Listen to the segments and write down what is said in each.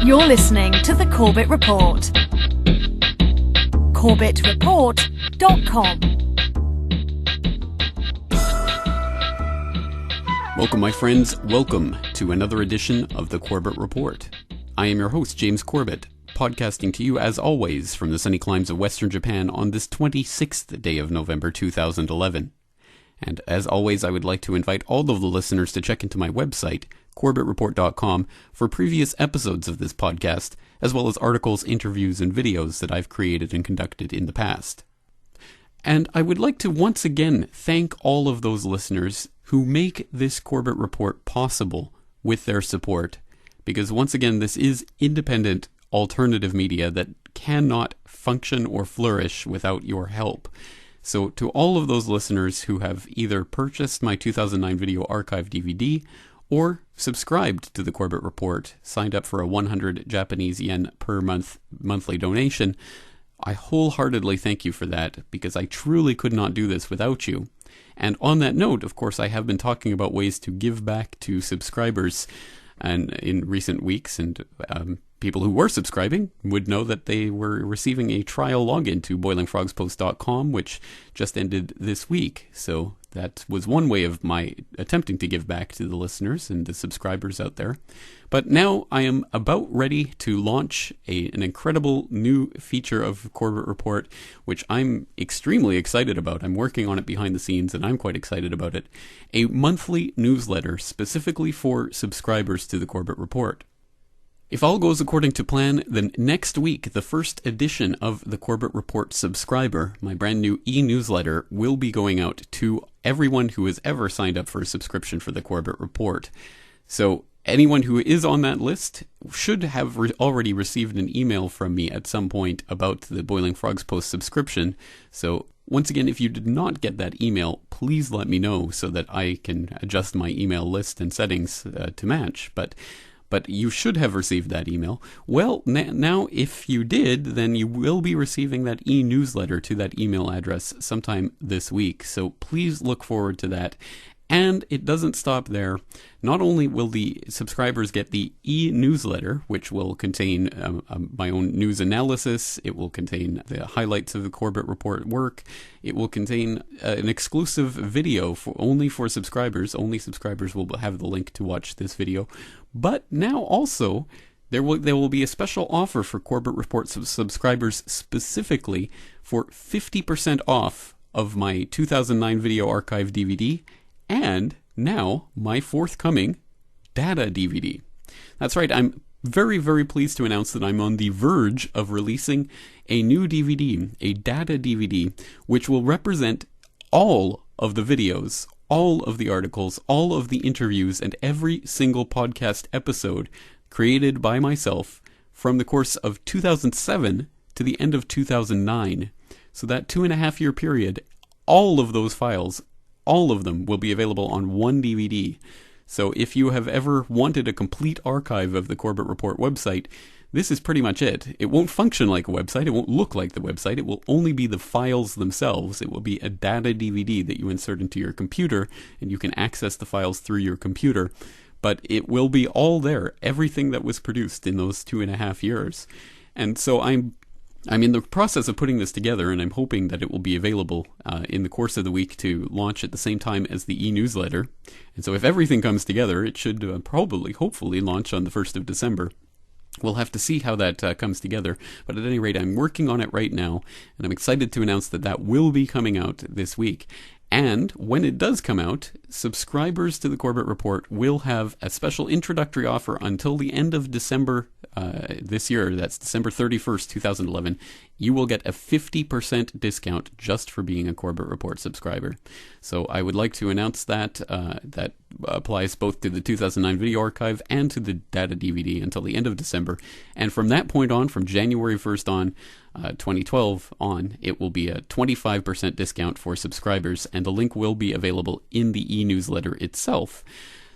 You're listening to the Corbett Report. CorbettReport.com. Welcome, my friends. Welcome to another edition of the Corbett Report. I am your host, James Corbett, podcasting to you as always from the sunny climes of Western Japan on this 26th day of November 2011. And as always, I would like to invite all of the listeners to check into my website, CorbettReport.com, for previous episodes of this podcast, as well as articles, interviews, and videos that I've created and conducted in the past. And I would like to once again thank all of those listeners who make this Corbett Report possible with their support, because once again, this is independent alternative media that cannot function or flourish without your help. So to all of those listeners who have either purchased my 2009 video archive DVD or subscribed to the Corbett Report, signed up for a 100 Japanese yen per month monthly donation, I wholeheartedly thank you for that, because I truly could not do this without you. And on that note, of course, I have been talking about ways to give back to subscribers and in recent weeks, and people who were subscribing would know that they were receiving a trial login to boilingfrogspost.com, which just ended this week. So that was one way of my attempting to give back to the listeners and the subscribers out there. But now I am about ready to launch an incredible new feature of Corbett Report, which I'm extremely excited about. I'm working on it behind the scenes, and I'm quite excited about it. A monthly newsletter specifically for subscribers to the Corbett Report. If all goes according to plan, then next week, the first edition of the Corbett Report Subscriber, my brand new e-newsletter, will be going out to everyone who has ever signed up for a subscription for the Corbett Report. So anyone who is on that list should have already received an email from me at some point about the Boiling Frogs Post subscription. So once again, if you did not get that email, please let me know so that I can adjust my email list and settings to match. But you should have received that email. Well, now if you did, then you will be receiving that e-newsletter to that email address sometime this week. So please look forward to that. And it doesn't stop there. Not only will the subscribers get the e-newsletter, which will contain my own news analysis, it will contain the highlights of the Corbett Report work, it will contain an exclusive video only for subscribers. Only subscribers will have the link to watch this video. But now also, there will be a special offer for Corbett Report subscribers specifically for 50% off of my 2009 video archive DVD, and now my forthcoming data DVD. That's right, I'm very, very pleased to announce that I'm on the verge of releasing a new DVD, a data DVD, which will represent all of the videos, all of the articles, all of the interviews, and every single podcast episode created by myself from the course of 2007 to the end of 2009. So that 2.5-year period, all of those files, all of them will be available on one DVD. So if you have ever wanted a complete archive of the Corbett Report website, this is pretty much it. It won't function like a website. It won't look like the website. It will only be the files themselves. It will be a data DVD that you insert into your computer, and you can access the files through your computer. But it will be all there, everything that was produced in those 2.5 years. And so I'm in the process of putting this together, and I'm hoping that it will be available in the course of the week to launch at the same time as the e-newsletter. And so if everything comes together, it should hopefully launch on the 1st of December. We'll have to see how that comes together, but at any rate, I'm working on it right now, and I'm excited to announce that that will be coming out this week. And when it does come out, subscribers to the Corbett Report will have a special introductory offer until the end of December this year. That's December 31st, 2011. You will get a 50% discount just for being a Corbett Report subscriber. So I would like to announce that. That applies both to the 2009 video archive and to the data DVD until the end of December. And from that point on, from January 1st on, 2012 on, it will be a 25% discount for subscribers, and the link will be available in the e-newsletter itself.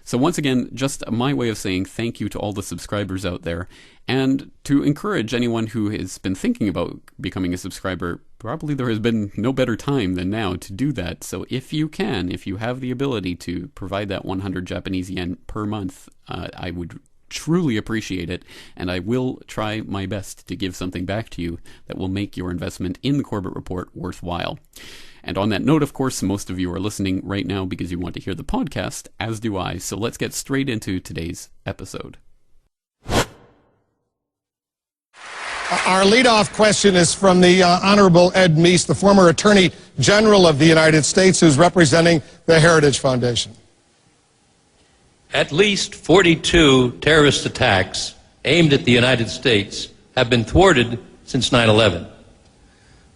So once again, just my way of saying thank you to all the subscribers out there, and to encourage anyone who has been thinking about becoming a subscriber. Probably there has been no better time than now to do that. So if you can, if you have the ability to provide that 100 Japanese yen per month, I would truly appreciate it, and I will try my best to give something back to you that will make your investment in the Corbett Report worthwhile. And on that note, of course, most of you are listening right now because you want to hear the podcast, as do I. So let's get straight into today's episode. Our leadoff question is from the Honorable Ed Meese, the former Attorney General of the United States, who's representing the Heritage Foundation. At least 42 terrorist attacks aimed at the United States have been thwarted since 9/11.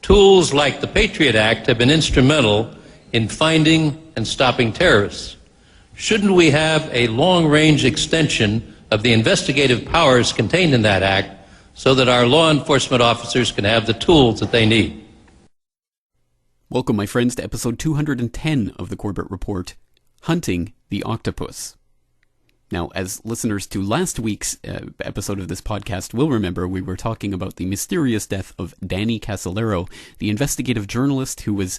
Tools like the Patriot Act have been instrumental in finding and stopping terrorists. Shouldn't we have a long-range extension of the investigative powers contained in that act so that our law enforcement officers can have the tools that they need? Welcome, my friends, to episode 210 of the Corbett Report, Hunting the Octopus. Now, as listeners to last week's episode of this podcast will remember, we were talking about the mysterious death of Danny Casolaro, the investigative journalist who was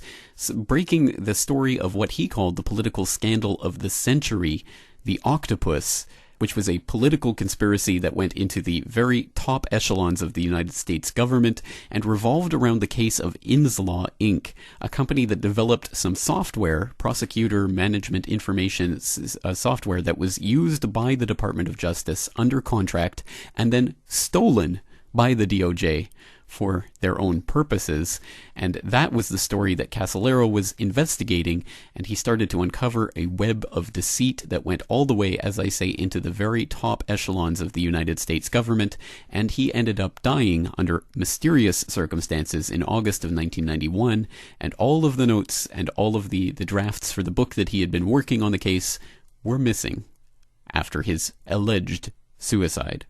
breaking the story of what he called the political scandal of the century, the Octopus, which was a political conspiracy that went into the very top echelons of the United States government and revolved around the case of InsLaw, Inc., a company that developed some software, prosecutor management information software that was used by the Department of Justice under contract and then stolen by the DOJ for their own purposes. And that was the story that Casolaro was investigating, and he started to uncover a web of deceit that went all the way, as I say, into the very top echelons of the United States government, and he ended up dying under mysterious circumstances in August of 1991, and all of the notes and all of the drafts for the book that he had been working on the case were missing after his alleged suicide.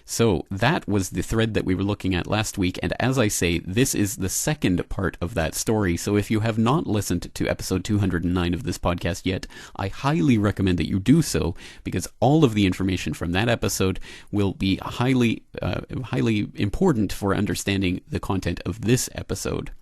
So that was the thread that we were looking at last week, and as I say, this is the second part of that story. So if you have not listened to episode 209 of this podcast yet, I highly recommend that you do so, because all of the information from that episode will be highly important for understanding the content of this episode.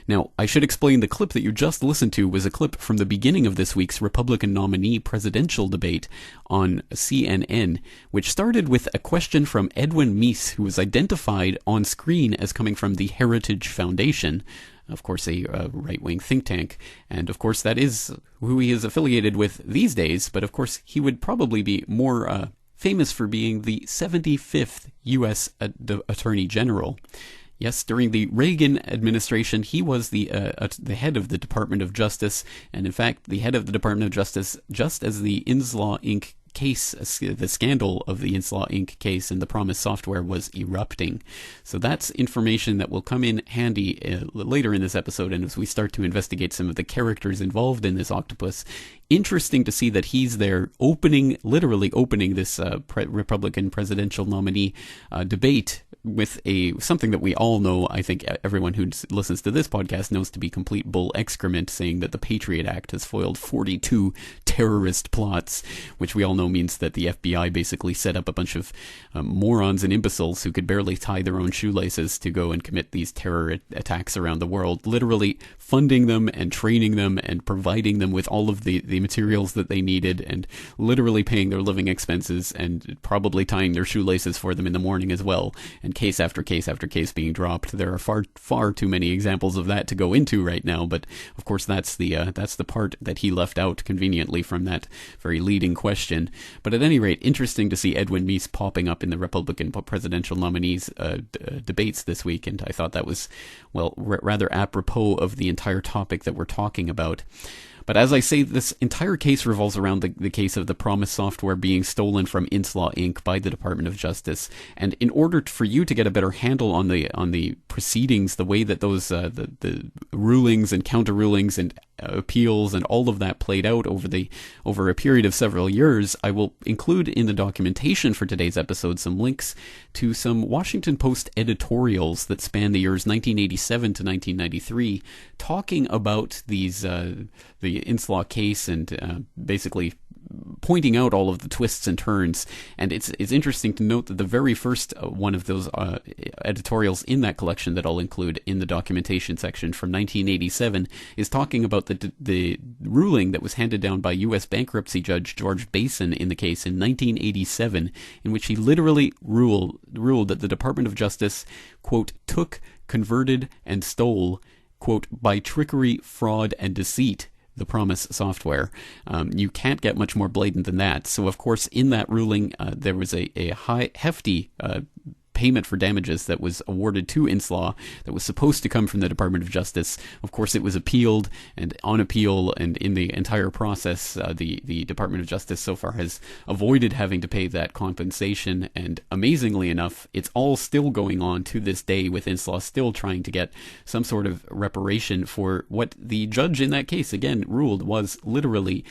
Now, I should explain the clip that you just listened to was a clip from the beginning of this week's Republican nominee presidential debate on CNN, which started with a question from Edwin Meese, who was identified on screen as coming from the Heritage Foundation, of course a right-wing think tank, and of course that is who he is affiliated with these days, but of course he would probably be more famous for being the 75th U.S. Attorney General. Yes, during the Reagan administration, he was the head of the Department of Justice, and in fact, the head of the Department of Justice just as the InsLaw, Inc. case, the scandal of the InsLaw, Inc. case and the Promis software was erupting. So that's information that will come in handy later in this episode, and as we start to investigate some of the characters involved in this octopus. Interesting to see that he's there literally opening this Republican presidential nominee debate with something that we all know, I think everyone who listens to this podcast knows to be complete bull excrement, saying that the Patriot Act has foiled 42 terrorist plots, which we all know means that the FBI basically set up a bunch of morons and imbeciles who could barely tie their own shoelaces to go and commit these terror attacks around the world, literally funding them and training them and providing them with all of the materials that they needed and literally paying their living expenses and probably tying their shoelaces for them in the morning as well. And case after case after case being dropped. There are far too many examples of that to go into right now, but of course that's the part that he left out conveniently from that very leading question. But at any rate, interesting to see Edwin Meese popping up in the Republican presidential nominees debates this week, and I thought that was, well, rather apropos of the entire topic that we're talking about. But as I say, this entire case revolves around the case of the Promis software being stolen from InsLaw, Inc. by the Department of Justice. And in order for you to get a better handle on the proceedings, the way that those the rulings and counter rulings and appeals and all of that played out over a period of several years, I will include in the documentation for today's episode some links to some Washington Post editorials that span the years 1987 to 1993, talking about the InsLaw case and basically pointing out all of the twists and turns. And it's interesting to note that the very first one of those editorials in that collection that I'll include in the documentation section from 1987 is talking about the ruling that was handed down by U.S. bankruptcy judge George Basin in the case in 1987, in which he literally ruled that the Department of Justice, quote, took, converted, and stole, quote, by trickery, fraud, and deceit, the Promis software. You can't get much more blatant than that. So, of course, in that ruling, there was a hefty payment for damages that was awarded to InsLaw that was supposed to come from the Department of Justice. Of course, it was appealed, and on appeal and in the entire process, the Department of Justice so far has avoided having to pay that compensation, and amazingly enough, it's all still going on to this day, with InsLaw still trying to get some sort of reparation for what the judge in that case, again, ruled was literally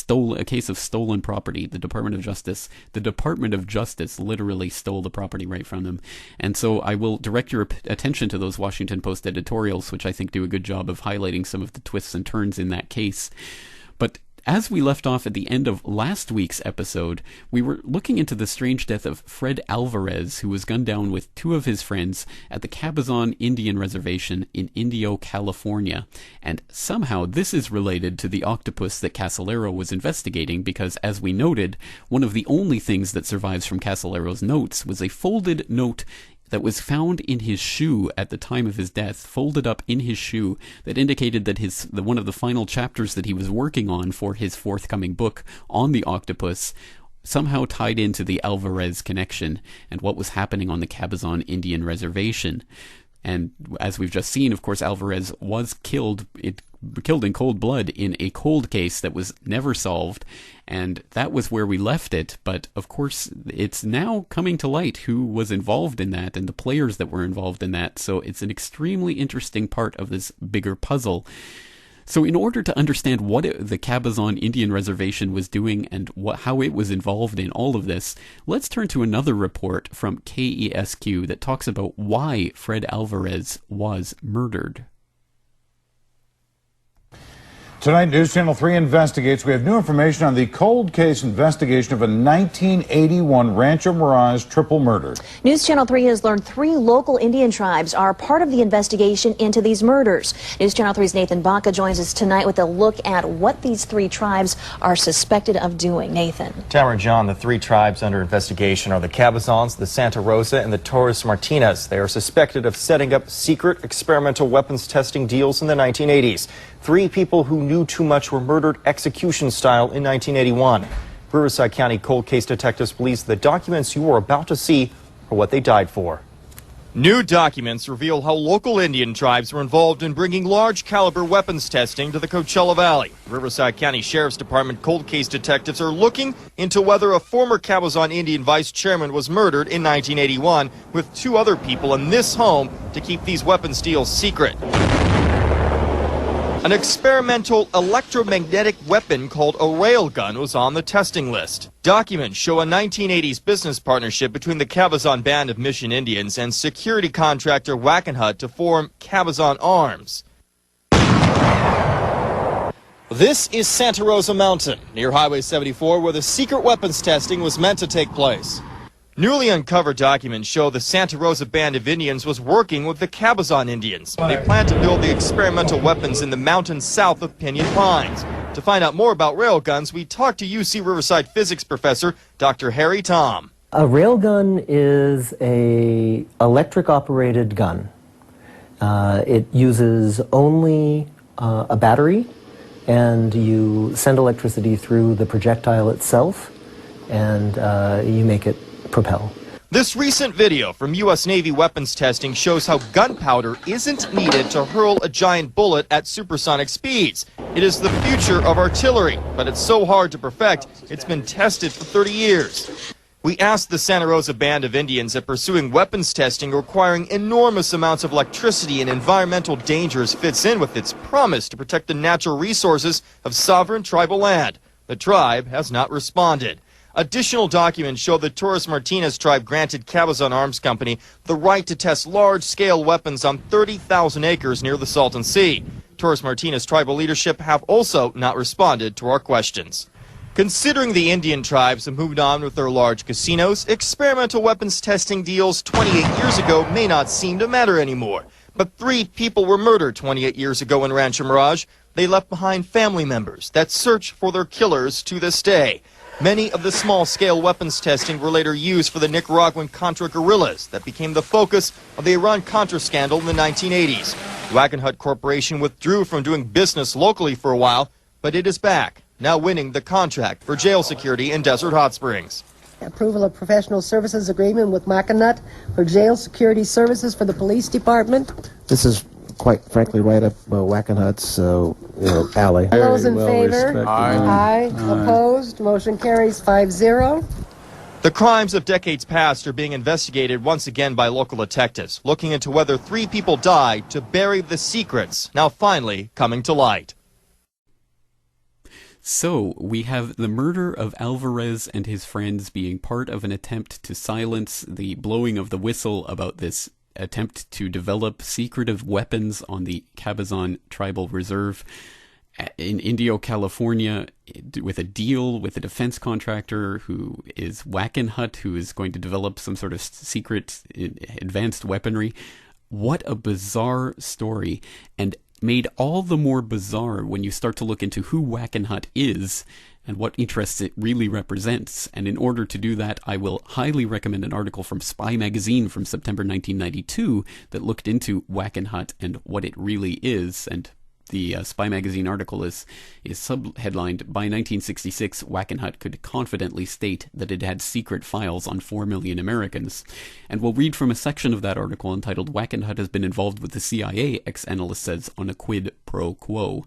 a case of stolen property. The Department of Justice literally stole the property right from them. And so I will direct your attention to those Washington Post editorials, which I think do a good job of highlighting some of the twists and turns in that case. But as we left off at the end of last week's episode, we were looking into the strange death of Fred Alvarez, who was gunned down with two of his friends at the Cabazon Indian Reservation in Indio, California. And somehow this is related to the Octopus that Casillero was investigating, because, as we noted, one of the only things that survives from Casillero's notes was a folded note that was found in his shoe at the time of his death, folded up in his shoe, that indicated that one of the final chapters that he was working on for his forthcoming book on the Octopus somehow tied into the Alvarez connection and what was happening on the Cabazon Indian Reservation. And as we've just seen, of course, Alvarez was killed in cold blood in a cold case that was never solved, and that was where we left it. But of course, it's now coming to light who was involved in that and the players that were involved in that, so it's an extremely interesting part of this bigger puzzle. So in order to understand what the Cabazon Indian Reservation was doing and how it was involved in all of this, let's turn to another report from KESQ that talks about why Fred Alvarez was murdered. Tonight, News Channel 3 investigates. We have new information on the cold case investigation of a 1981 Rancho Mirage triple murder. News Channel 3 has learned 3 local Indian tribes are part of the investigation into these murders. News Channel 3's Nathan Baca joins us tonight with a look at what these 3 tribes are suspected of doing. Nathan. Tamara and John, the 3 tribes under investigation are the Cabazons, the Santa Rosa, and the Torres Martinez. They are suspected of setting up secret experimental weapons testing deals in the 1980s. 3 people who knew too much were murdered execution style in 1981. Riverside County cold case detectives believe the documents you are about to see are what they died for. New documents reveal how local Indian tribes were involved in bringing large caliber weapons testing to the Coachella Valley. Riverside County Sheriff's Department cold case detectives are looking into whether a former Cabazon Indian vice chairman was murdered in 1981 with 2 other people in this home to keep these weapons deals secret. An experimental electromagnetic weapon called a railgun was on the testing list. Documents show a 1980s business partnership between the Cabazon Band of Mission Indians and security contractor Wackenhut to form Cabazon Arms. This is Santa Rosa Mountain, near Highway 74, where the secret weapons testing was meant to take place. Newly uncovered documents show the Santa Rosa Band of Indians was working with the Cabazon Indians. They plan to build the experimental weapons in the mountains south of Pinyon Pines. To find out more about railguns, we talked to UC Riverside physics professor Dr. Harry Tom. A railgun is an electric-operated gun. It uses only a battery, and you send electricity through the projectile itself, and you make it propel. This recent video from U.S. Navy weapons testing shows how gunpowder isn't needed to hurl a giant bullet at supersonic speeds. It is the future of artillery, but it's so hard to perfect, it's been tested for 30 years. We asked the Santa Rosa Band of Indians if pursuing weapons testing requiring enormous amounts of electricity and environmental dangers fits in with its promise to protect the natural resources of sovereign tribal land. The tribe has not responded. Additional documents show the Torres Martinez tribe granted Cabazon Arms Company the right to test large-scale weapons on 30,000 acres near the Salton Sea. Torres Martinez tribal leadership have also not responded to our questions. Considering the Indian tribes have moved on with their large casinos, experimental weapons testing deals 28 years ago may not seem to matter anymore. But 3 people were murdered 28 years ago in Rancho Mirage. They left behind family members that search for their killers to this day. Many of the small-scale weapons testing were later used for the Nicaraguan Contra guerrillas that became the focus of the Iran-Contra scandal in the 1980s. Wackenhut Corporation withdrew from doing business locally for a while, but it is back, now winning the contract for jail security in Desert Hot Springs. Approval of professional services agreement with Wackenhut for jail security services for the police department. This is quite frankly right up Wackenhut's alley. All those in favor? Aye. Opposed? Motion carries 5-0. The crimes of decades past are being investigated once again by local detectives, looking into whether 3 people died to bury the secrets, now finally coming to light. So, we have the murder of Alvarez and his friends being part of an attempt to silence the blowing of the whistle about this attempt to develop secretive weapons on the Cabazon Tribal Reserve in Indio, California, with a deal with a defense contractor who is Wackenhut, who is going to develop some sort of secret advanced weaponry. What a bizarre story, and made all the more bizarre when you start to look into who Wackenhut is and what interests it really represents. And in order to do that, I will highly recommend an article from Spy Magazine from September 1992 that looked into Wackenhut and what it really is. And the Spy Magazine article is sub-headlined, "By 1966, Wackenhut could confidently state that it had secret files on 4 million Americans." And we'll read from a section of that article entitled "Wackenhut has been involved with the CIA," ex-analyst says, on a quid pro quo.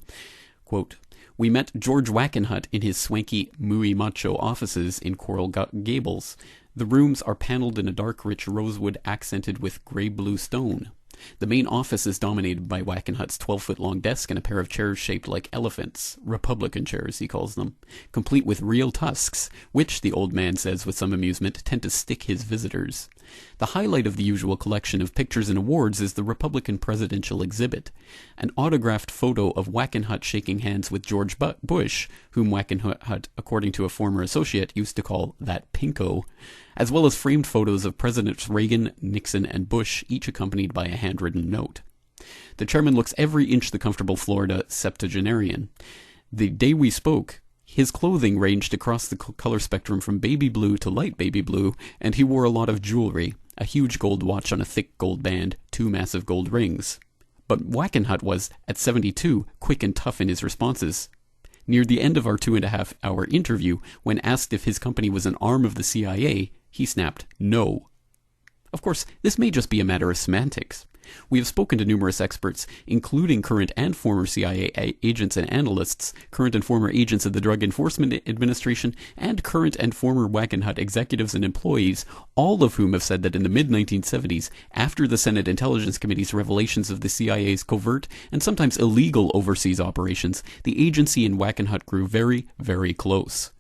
Quote, "We met George Wackenhut in his swanky Muy Macho offices in Coral Gables. The rooms are paneled in a dark rich rosewood accented with gray-blue stone. The main office is dominated by Wackenhut's 12-foot-long desk and a pair of chairs shaped like elephants, Republican chairs, he calls them, complete with real tusks, which, the old man says with some amusement, tend to stick his visitors. The highlight of the usual collection of pictures and awards is the Republican presidential exhibit, an autographed photo of Wackenhut shaking hands with George Bush, whom Wackenhut, according to a former associate, used to call that pinko, as well as framed photos of Presidents Reagan, Nixon, and Bush, each accompanied by a handwritten note. The chairman looks every inch the comfortable Florida septuagenarian. The day we spoke, his clothing ranged across the color spectrum from baby blue to light baby blue, and he wore a lot of jewelry, a huge gold watch on a thick gold band, 2 massive gold rings. But Wackenhut was, at 72, quick and tough in his responses. Near the end of our 2.5-hour interview, when asked if his company was an arm of the CIA, he snapped, no. Of course, this may just be a matter of semantics. We have spoken to numerous experts, including current and former CIA agents and analysts, current and former agents of the Drug Enforcement Administration, and current and former Wackenhut executives and employees, all of whom have said that in the mid-1970s, after the Senate Intelligence Committee's revelations of the CIA's covert and sometimes illegal overseas operations, the agency and Wackenhut grew very, very close.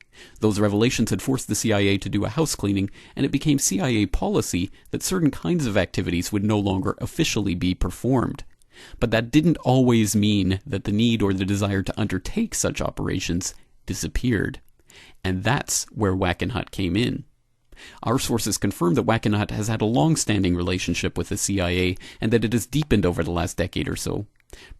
Those revelations had forced the CIA to do a house cleaning, and it became CIA policy that certain kinds of activities would no longer officially be performed. But that didn't always mean that the need or the desire to undertake such operations disappeared. And that's where Wackenhut came in. Our sources confirm that Wackenhut has had a long-standing relationship with the CIA and that it has deepened over the last decade or so.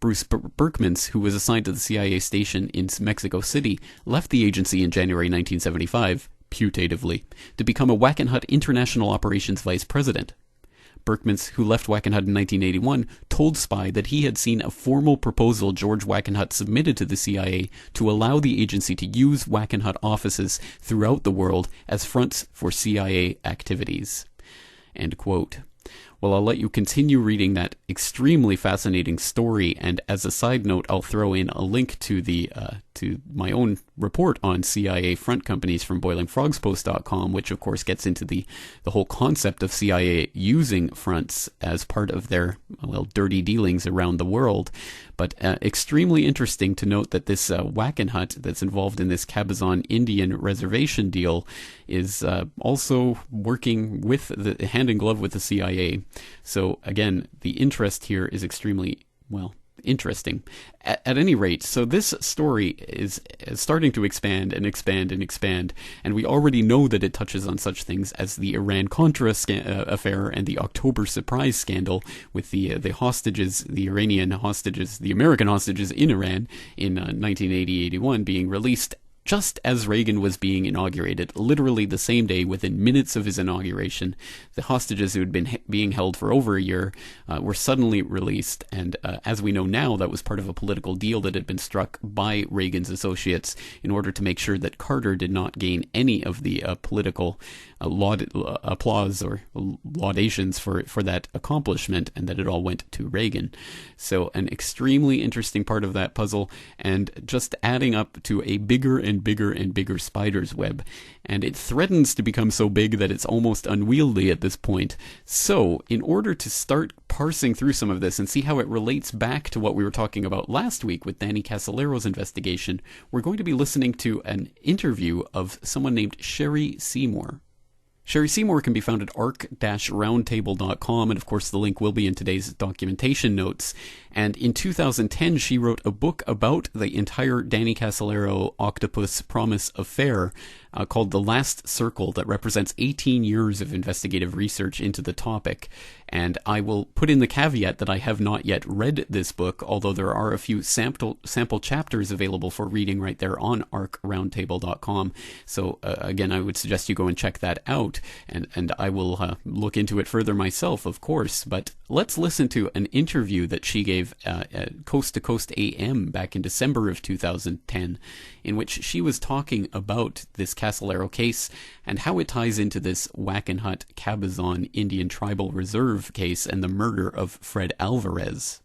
Bruce Berkmans, who was assigned to the CIA station in Mexico City, left the agency in January 1975, putatively, to become a Wackenhut International Operations Vice President. Berkmans, who left Wackenhut in 1981, told Spy that he had seen a formal proposal George Wackenhut submitted to the CIA to allow the agency to use Wackenhut offices throughout the world as fronts for CIA activities. End quote. Well, I'll let you continue reading that extremely fascinating story, and as a side note, I'll throw in a link to to my own report on CIA front companies from BoilingFrogsPost.com, which of course gets into the whole concept of CIA using fronts as part of their, well, dirty dealings around the world. But extremely interesting to note that this Wackenhut that's involved in this Cabazon Indian reservation deal is also working with the hand in glove with the CIA. So again, the interest here is extremely, well, interesting. At any rate, so this story is starting to expand and expand and expand, and we already know that it touches on such things as the Iran-Contra affair and the October surprise scandal with the hostages, the Iranian hostages, the American hostages in Iran in 1980-81 being released just as Reagan was being inaugurated, literally the same day, within minutes of his inauguration. The hostages who had been being held for over a year were suddenly released, and as we know now, that was part of a political deal that had been struck by Reagan's associates in order to make sure that Carter did not gain any of the political applause or laudations for that accomplishment, and that it all went to Reagan. So an extremely interesting part of that puzzle, and just adding up to a bigger and bigger and bigger spider's web. And it threatens to become so big that it's almost unwieldy at this point. So, in order to start parsing through some of this and see how it relates back to what we were talking about last week with Danny Casalero's investigation, we're going to be listening to an interview of someone named Sher Seymour. Sher Seymour can be found at arc-roundtable.com, and of course the link will be in today's documentation notes. And in 2010, she wrote a book about the entire Danny Casalero Octopus Promis affair called The Last Circle, that represents 18 years of investigative research into the topic. And I will put in the caveat that I have not yet read this book, although there are a few sample chapters available for reading right there on arcroundtable.com. So again, I would suggest you go and check that out, and I will look into it further myself, of course. But let's listen to an interview that she gave at Coast to Coast AM back in December of 2010, in which she was talking about this Casalero case and how it ties into this Wackenhut Cabazon Indian Tribal Reserve case and the murder of Fred Alvarez.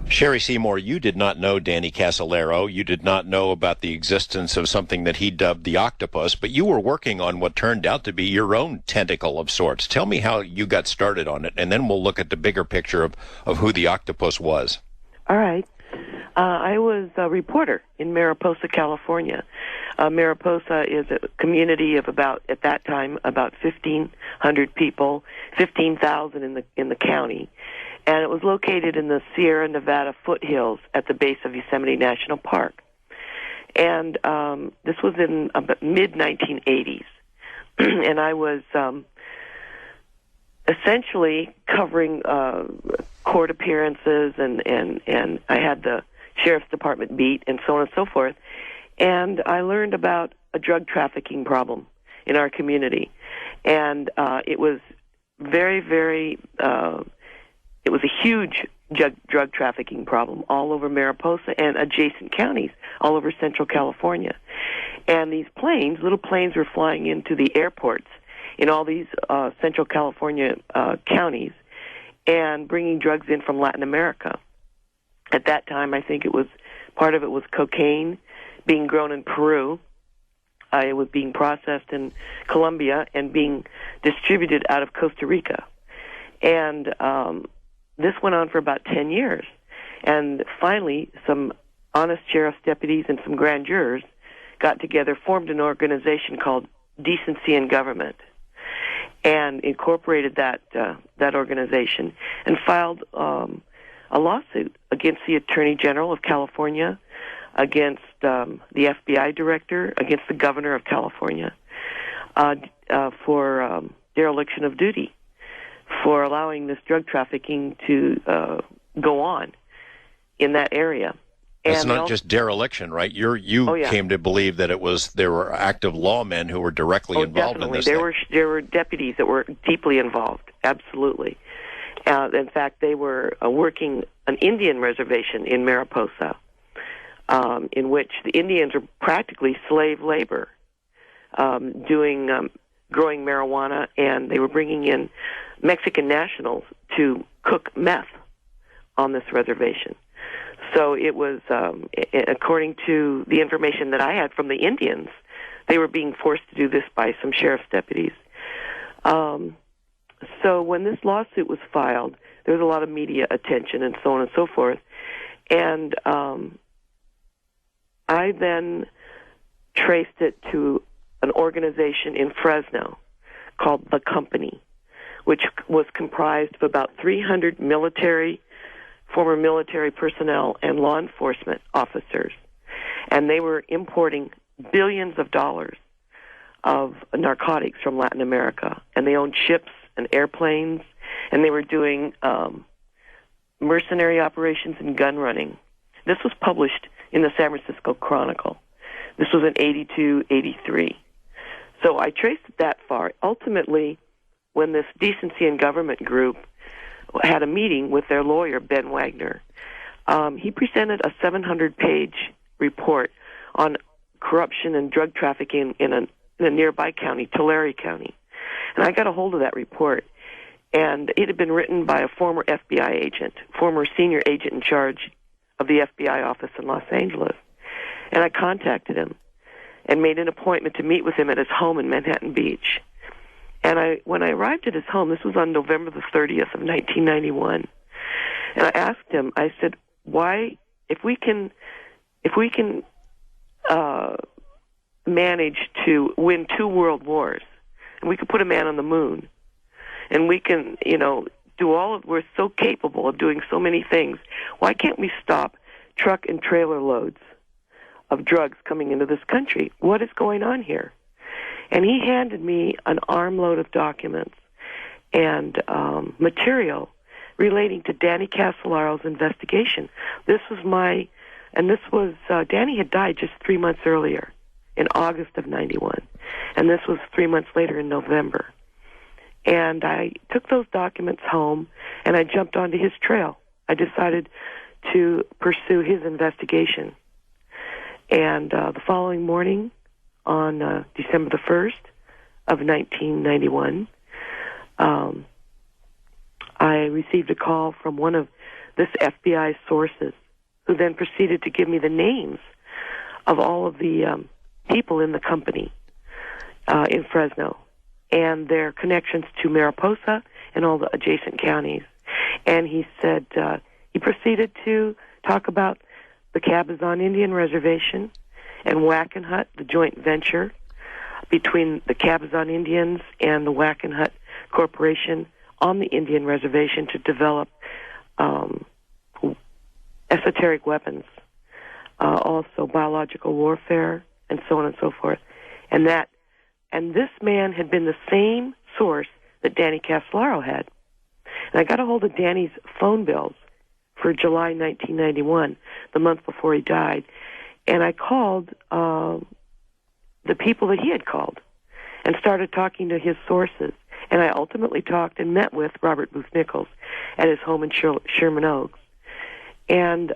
Sher Seymour, you did not know Danny Casalero. You did not know about the existence of something that he dubbed the Octopus, but you were working on what turned out to be your own tentacle of sorts. Tell me how you got started on it, and then we'll look at the bigger picture of who the Octopus was. All right. I was a reporter in Mariposa, California. Mariposa is a community of at that time, about 1,500 people, 15,000 in the county. And it was located in the Sierra Nevada foothills at the base of Yosemite National Park. And this was in mid-1980s. And I was essentially covering court appearances, and I had the Sheriff's Department beat and so on and so forth. And I learned about a drug trafficking problem in our community. And it was very, very... it was a huge drug trafficking problem all over Mariposa and adjacent counties all over Central California. And these little planes were flying into the airports in all these Central California counties and bringing drugs in from Latin America. At that time, I think part of it was cocaine being grown in Peru. It was being processed in Colombia and being distributed out of Costa Rica. And this went on for about 10 years. And finally, some honest sheriff's deputies and some grand jurors got together, formed an organization called Decency in Government, and incorporated that organization and filed a lawsuit against the Attorney General of California, against the FBI director, against the governor of California for dereliction of duty, for allowing this drug trafficking to go on in that area. It's not just dereliction, right? You came to believe that there were active lawmen who were directly involved in this. There were deputies that were deeply involved, absolutely. In fact, they were working an Indian reservation in Mariposa, in which the Indians were practically slave labor, growing marijuana, and they were bringing in Mexican nationals to cook meth on this reservation. So it was, according to the information that I had from the Indians, they were being forced to do this by some sheriff's deputies. So when this lawsuit was filed, there was a lot of media attention and so on and so forth. And I then traced it to an organization in Fresno called The Company. which was comprised of about 300 former military personnel and law enforcement officers. And they were importing billions of dollars of narcotics from Latin America. And they owned ships and airplanes, and they were doing mercenary operations and gun running. This was published in the San Francisco Chronicle. This was in 82, 83. So I traced it that far. Ultimately, when this Decency in Government group had a meeting with their lawyer, Ben Wagner, he presented a 700-page report on corruption and drug trafficking in a nearby county, Tulare County. And I got a hold of that report, and it had been written by a former FBI agent, former senior agent in charge of the FBI office in Los Angeles. And I contacted him and made an appointment to meet with him at his home in Manhattan Beach. And when I arrived at his home, this was on November the 30th of 1991, and I asked him, I said, why, if we can manage to win 2 world wars, and we could put a man on the moon, and we can, we're so capable of doing so many things, why can't we stop truck and trailer loads of drugs coming into this country? What is going on here? And he handed me an armload of documents and material relating to Danny Casolaro's investigation. Danny had died just 3 months earlier, in August of 91. And this was 3 months later in November. And I took those documents home, and I jumped onto his trail. I decided to pursue his investigation. And the following morning, on December the 1st of 1991, I received a call from one of this FBI sources, who then proceeded to give me the names of all of the people in the company in Fresno and their connections to Mariposa and all the adjacent counties. And he said, he proceeded to talk about the Cabazon Indian Reservation and Wackenhut, the joint venture between the Cabazon Indians and the Wackenhut Corporation on the Indian Reservation to develop esoteric weapons, also biological warfare, and so on and so forth. And this man had been the same source that Danny Casolaro had. And I got a hold of Danny's phone bills for July 1991, the month before he died, and I called the people that he had called and started talking to his sources. And I ultimately talked and met with Robert Booth Nichols at his home in Sherman Oaks. And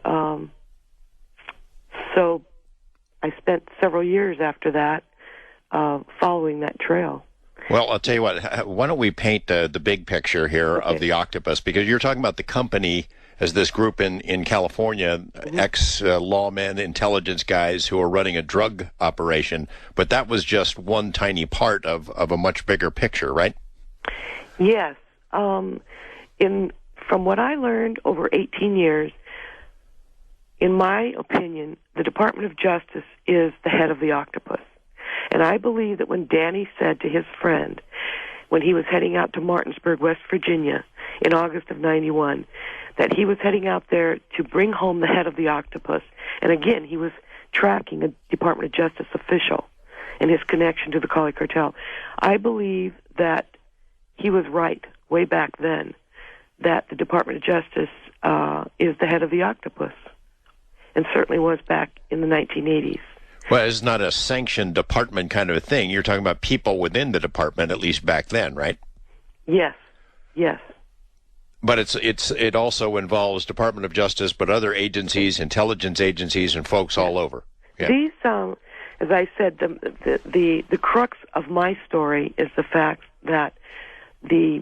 so I spent several years after that following that trail. Well, I'll tell you what, why don't we paint the big picture here of the Octopus, because you're talking about the company as this group in California, ex-lawmen, intelligence guys who are running a drug operation, but that was just one tiny part of a much bigger picture, right? Yes. From what I learned over 18 years, in my opinion, the Department of Justice is the head of the Octopus. And I believe that when Danny said to his friend, when he was heading out to Martinsburg, West Virginia, in August of 91, that he was heading out there to bring home the head of the Octopus. And again, he was tracking a Department of Justice official and his connection to the Cali cartel. I believe that he was right way back then, that the Department of Justice is the head of the Octopus, and certainly was back in the 1980s. Well, it's not a sanctioned department kind of a thing. You're talking about people within the department, at least back then, right? Yes, yes. But it also involves Department of Justice, but other agencies, intelligence agencies, and folks all over. Yeah. These, as I said, the crux of my story is the fact that the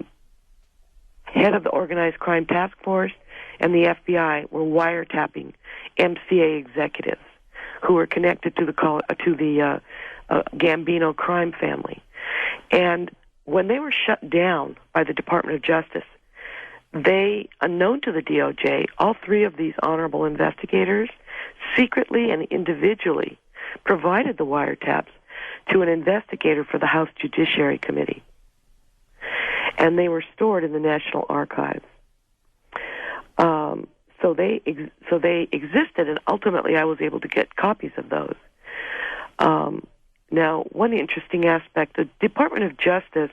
head of the Organized Crime Task Force and the FBI were wiretapping MCA executives who were connected to the Gambino crime family. And when they were shut down by the Department of Justice, they, unknown to the DOJ, all three of these honorable investigators secretly and individually provided the wiretaps to an investigator for the House Judiciary Committee. and they were stored in the National Archives. So they existed, and ultimately I was able to get copies of those. Now, one interesting aspect, the Department of Justice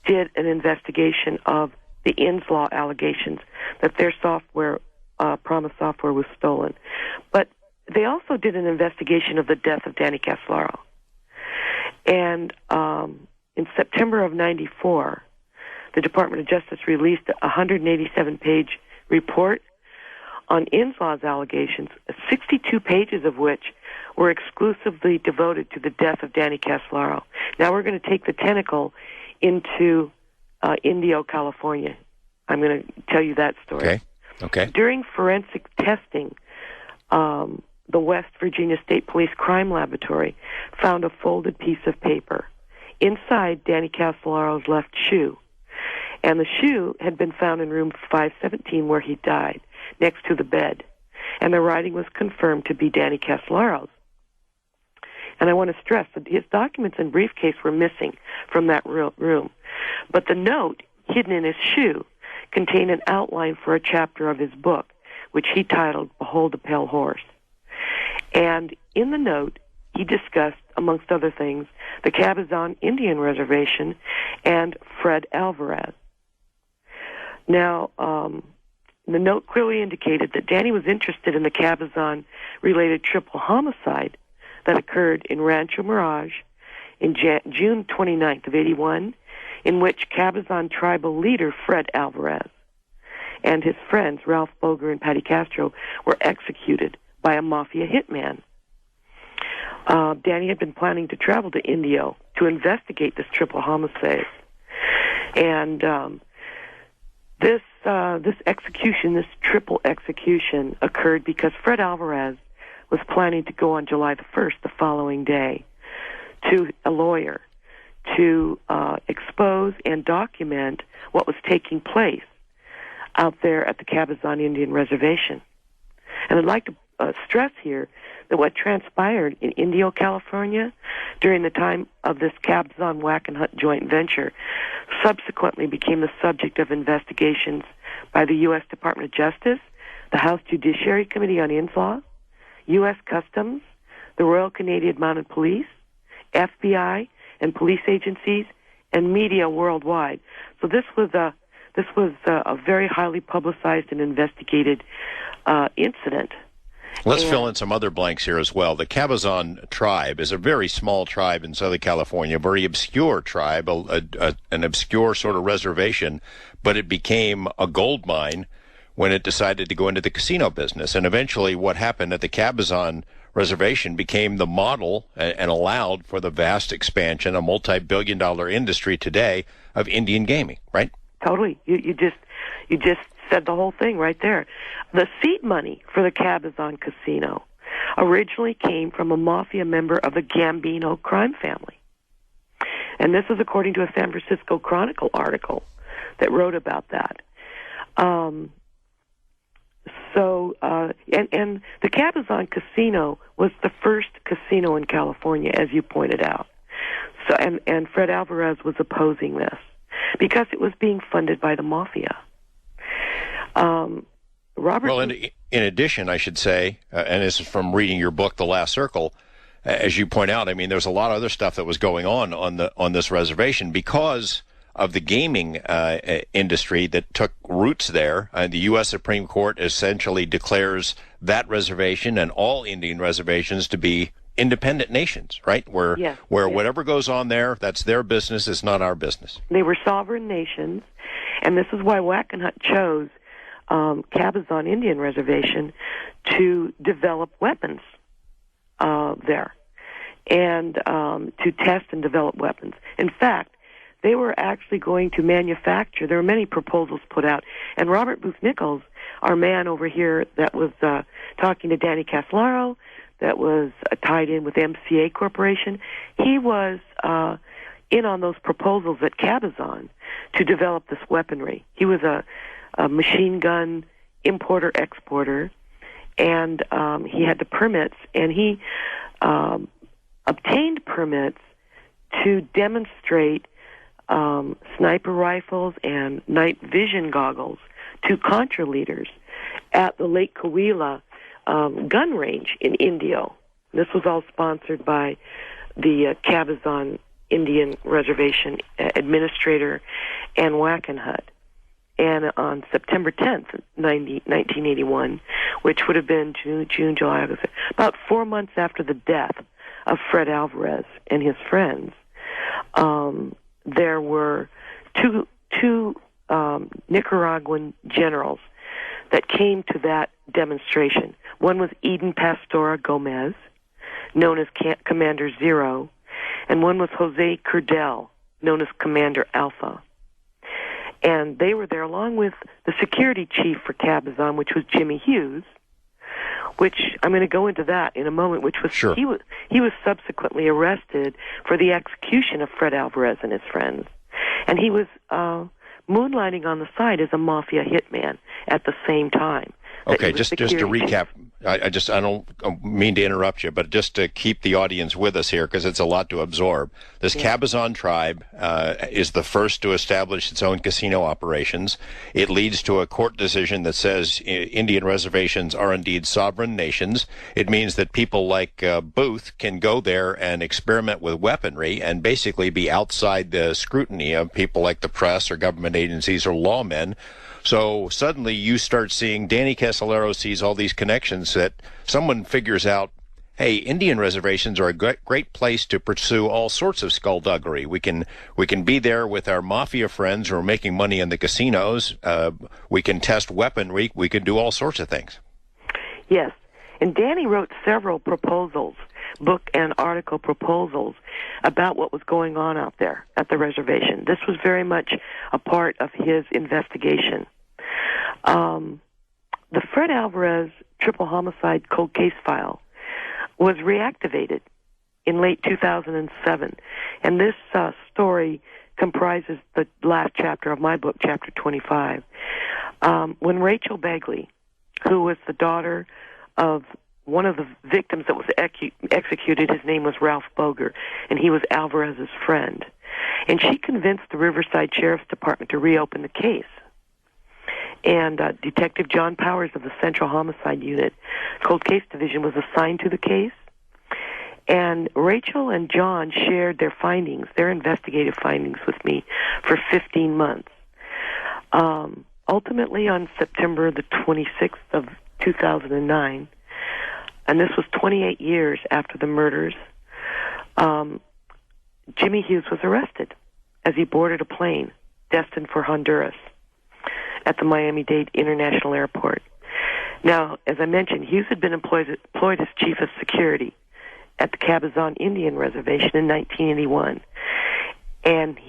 did an investigation of the InsLaw allegations that their software, Promis software, was stolen. But they also did an investigation of the death of Danny Casolaro. And in September of '94, the Department of Justice released a 187-page report on InsLaw's allegations, 62 pages of which were exclusively devoted to the death of Danny Casolaro. Now we're going to take the tentacle into Indio, California. I'm going to tell you that story. Okay. During forensic testing, the West Virginia State Police Crime Laboratory found a folded piece of paper inside Danny Casolaro's left shoe. And the shoe had been found in room 517 where he died, next to the bed. And the writing was confirmed to be Danny Casolaro's. And I want to stress that his documents and briefcase were missing from that room. But the note hidden in his shoe contained an outline for a chapter of his book, which he titled Behold the Pale Horse. And in the note, he discussed, amongst other things, the Cabazon Indian Reservation and Fred Alvarez. Now, the note clearly indicated that Danny was interested in the Cabazon-related triple homicide that occurred in Rancho Mirage in June 29th of '81, in which Cabazon tribal leader Fred Alvarez and his friends Ralph Boger and Patty Castro were executed by a mafia hitman. Danny had been planning to travel to Indio to investigate this triple homicide, and this execution, this triple execution, occurred because Fred Alvarez was planning to go on July the 1st, the following day, to a lawyer to expose and document what was taking place out there at the Cabazon Indian Reservation. And I'd like to stress here that what transpired in Indio, California, during the time of this Cabazon Whack and Hunt joint venture, subsequently became the subject of investigations by the U.S. Department of Justice, the House Judiciary Committee on InsLaw, U.S. Customs, the Royal Canadian Mounted Police, FBI, and police agencies, and media worldwide. So this was a very highly publicized and investigated incident. Let's fill in some other blanks here as well. The Cabazon tribe is a very small tribe in Southern California, a very obscure tribe, an obscure sort of reservation, but it became a gold mine when it decided to go into the casino business. And eventually what happened at the Cabazon reservation became the model and allowed for the vast expansion, a multi-billion-dollar industry today of Indian gaming, right? Totally. You just said the whole thing right there. The seed money for the Cabazon casino originally came from a mafia member of the Gambino crime family. And this is according to a San Francisco Chronicle article that wrote about that. And the Cabazon casino was the first casino in California, as you pointed out. So, and Fred Alvarez was opposing this because it was being funded by the mafia. Well, in addition, I should say, and this is from reading your book, The Last Circle, as you point out, I mean, there's a lot of other stuff that was going on this reservation because of the gaming industry that took roots there. The U.S. Supreme Court essentially declares that reservation and all Indian reservations to be independent nations, right? Where whatever goes on there, that's their business, it's not our business. They were sovereign nations, and this is why Wackenhut chose Cabazon Indian Reservation to develop weapons there and to test and develop weapons. In fact, they were actually going to manufacture, there were many proposals put out, and Robert Booth Nichols, our man over here that was talking to Danny Casolaro, that was tied in with MCA Corporation, he was in on those proposals at Cabazon to develop this weaponry. He was a machine gun importer-exporter, and he had the permits, and he obtained permits to demonstrate sniper rifles and night vision goggles to Contra leaders at the Lake Coahuila gun range in Indio. This was all sponsored by the Cabazon Indian Reservation administrator and Wackenhut. And on September 10th, 1981, which would have been June, July, August, about 4 months after the death of Fred Alvarez and his friends, there were two Nicaraguan generals that came to that demonstration. One was Eden Pastora Gomez, known as Commander Zero, and one was Jose Curdel, known as Commander Alpha. And they were there along with the security chief for Cabazon, which was Jimmy Hughes, which I'm going to go into that in a moment, which was sure. he was subsequently arrested for the execution of Fred Alvarez and his friends. And he was moonlighting on the side as a mafia hitman at the same time. Okay, just to recap, I don't mean to interrupt you, but just to keep the audience with us here, because it's a lot to absorb. This Cabazon tribe is the first to establish its own casino operations. It leads to a court decision that says Indian reservations are indeed sovereign nations. It means that people like Booth can go there and experiment with weaponry and basically be outside the scrutiny of people like the press or government agencies or lawmen. So suddenly you start seeing Danny Casolaro sees all these connections that someone figures out, hey, Indian reservations are a great place to pursue all sorts of skullduggery. We can be there with our mafia friends who are making money in the casinos. We can test weaponry. We can do all sorts of things. Yes. And Danny wrote several proposals, book and article proposals, about what was going on out there at the reservation. This was very much a part of his investigation. The Fred Alvarez triple homicide cold case file was reactivated in late 2007, and this story comprises the last chapter of my book, chapter 25. When Rachel Begley, who was the daughter of one of the victims that was executed, his name was Ralph Boger, and he was Alvarez's friend. And she convinced the Riverside Sheriff's Department to reopen the case. And Detective John Powers of the Central Homicide Unit Cold Case Division was assigned to the case. And Rachel and John shared their findings, their investigative findings with me for 15 months. Ultimately, on September the 26th of 2009, and this was 28 years after the murders, Jimmy Hughes was arrested as he boarded a plane destined for Honduras at the Miami-Dade International Airport. Now, as I mentioned, Hughes had been employed as chief of security at the Cabazon Indian Reservation in 1981. And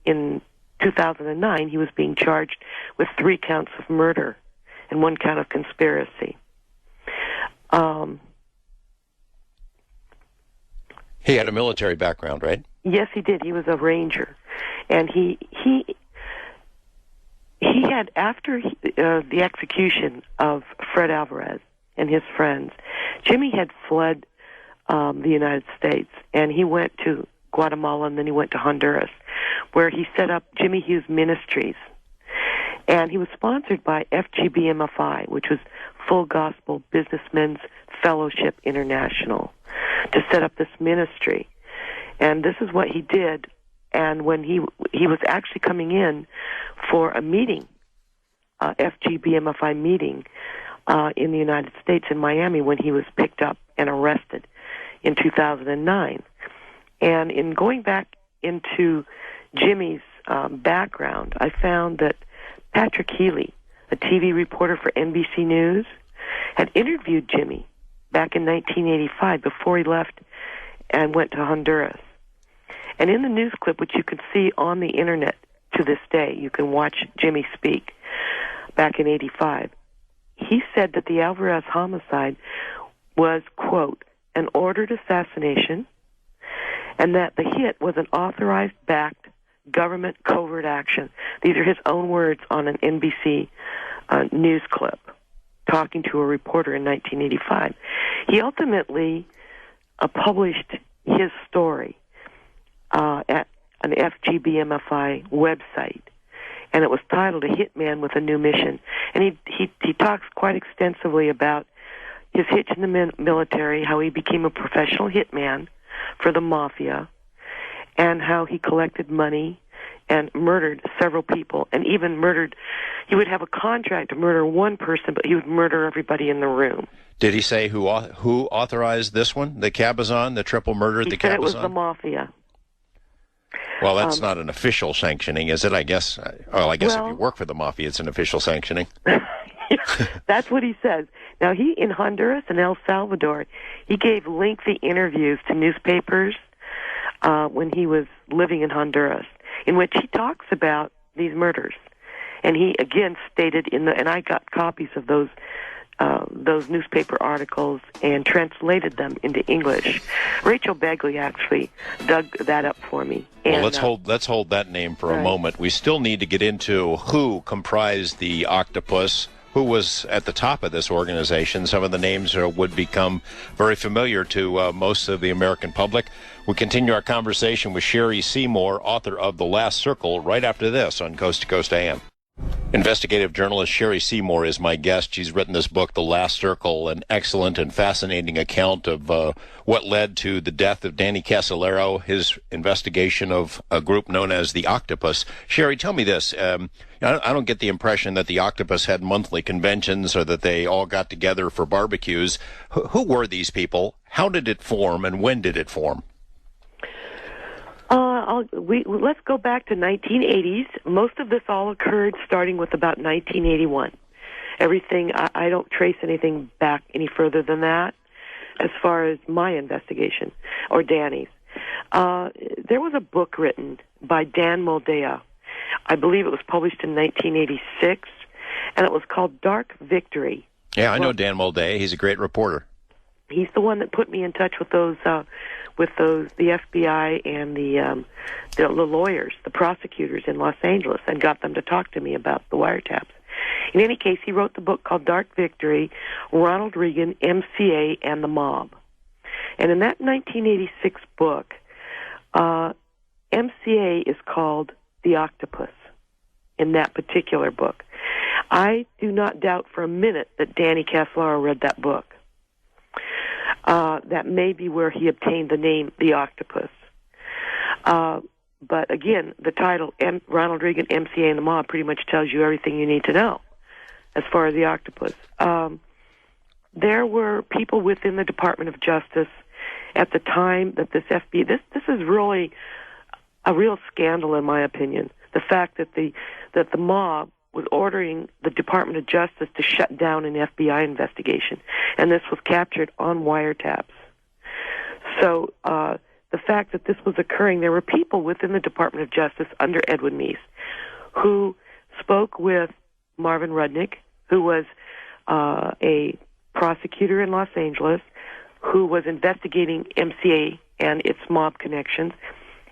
in 2009, he was being charged with 3 counts of murder and 1 count of conspiracy. He had a military background, right? Yes, he did. He was a ranger. And he had, after the execution of Fred Alvarez and his friends, Jimmy had fled the United States, and he went to Guatemala, and then he went to Honduras, where he set up Jimmy Hughes Ministries. And he was sponsored by FGBMFI, which was Full Gospel Businessmen's Fellowship International, to set up this ministry. And this is what he did. And when he was actually coming in for a meeting, FGBMFI meeting in the United States in Miami, when he was picked up and arrested in 2009. And in going back into Jimmy's background, I found that Patrick Healy, a TV reporter for NBC News, had interviewed Jimmy back in 1985 before he left and went to Honduras. And in the news clip, which you can see on the internet to this day, you can watch Jimmy speak back in 85, he said that the Alvarez homicide was, quote, an ordered assassination, and that the hit was an authorized, backed government covert action. These are his own words on an NBC news clip, talking to a reporter in 1985. He ultimately published his story an FGBMFI website, and it was titled "A Hitman with a New Mission." And he talks quite extensively about his hitch in the military, how he became a professional hitman for the mafia, and how he collected money and murdered several people, and even murdered. He would have a contract to murder one person, but he would murder everybody in the room. Did he say who authorized this one, the Cabazon, the triple murder at the Cabazon? He said it was the mafia. Well, that's not an official sanctioning, is it? I guess. Well, I guess if you work for the mafia, it's an official sanctioning. That's what he says. Now, he, in Honduras and El Salvador, he gave lengthy interviews to newspapers when he was living in Honduras, in which he talks about these murders. And he, again, stated and I got copies of those newspaper articles and translated them into English. Rachel Begley actually dug that up for me. Well, let's hold that name for a moment. We still need to get into who comprised the Octopus, who was at the top of this organization. Some of the names would become very familiar to most of the American public. We continue our conversation with Sher Seymour, author of The Last Circle, right after this on Coast to Coast AM. Investigative journalist Sher Seymour is my guest. She's written this book, The Last Circle, an excellent and fascinating account of what led to the death of Danny Casolaro, his investigation of a group known as the Octopus. Sherry, tell me this. I don't get the impression that the Octopus had monthly conventions or that they all got together for barbecues. Who were these people? How did it form, and when did it form? Let's go back to 1980s. Most of this all occurred starting with about 1981. Everything, I don't trace anything back any further than that as far as my investigation, or Danny's. There was a book written by Dan Moldea. I believe it was published in 1986, and it was called Dark Victory. Yeah, I know Dan Moldea. He's a great reporter. He's the one that put me in touch with the FBI and the lawyers, the prosecutors in Los Angeles, and got them to talk to me about the wiretaps. In any case, he wrote the book called Dark Victory, Ronald Reagan, MCA, and the Mob. And in that 1986 book, MCA is called the Octopus in that particular book. I do not doubt for a minute that Danny Casolaro read that book. That may be where he obtained the name the Octopus. But again, the title, Ronald Reagan, MCA, and the Mob, pretty much tells you everything you need to know as far as the Octopus. There were people within the Department of Justice at the time that this FBI, this is really a real scandal in my opinion. The fact that the mob was ordering the Department of Justice to shut down an FBI investigation, and this was captured on wiretaps. So the fact that this was occurring, there were people within the Department of Justice under Edwin Meese who spoke with Marvin Rudnick, who was a prosecutor in Los Angeles, who was investigating MCA and its mob connections,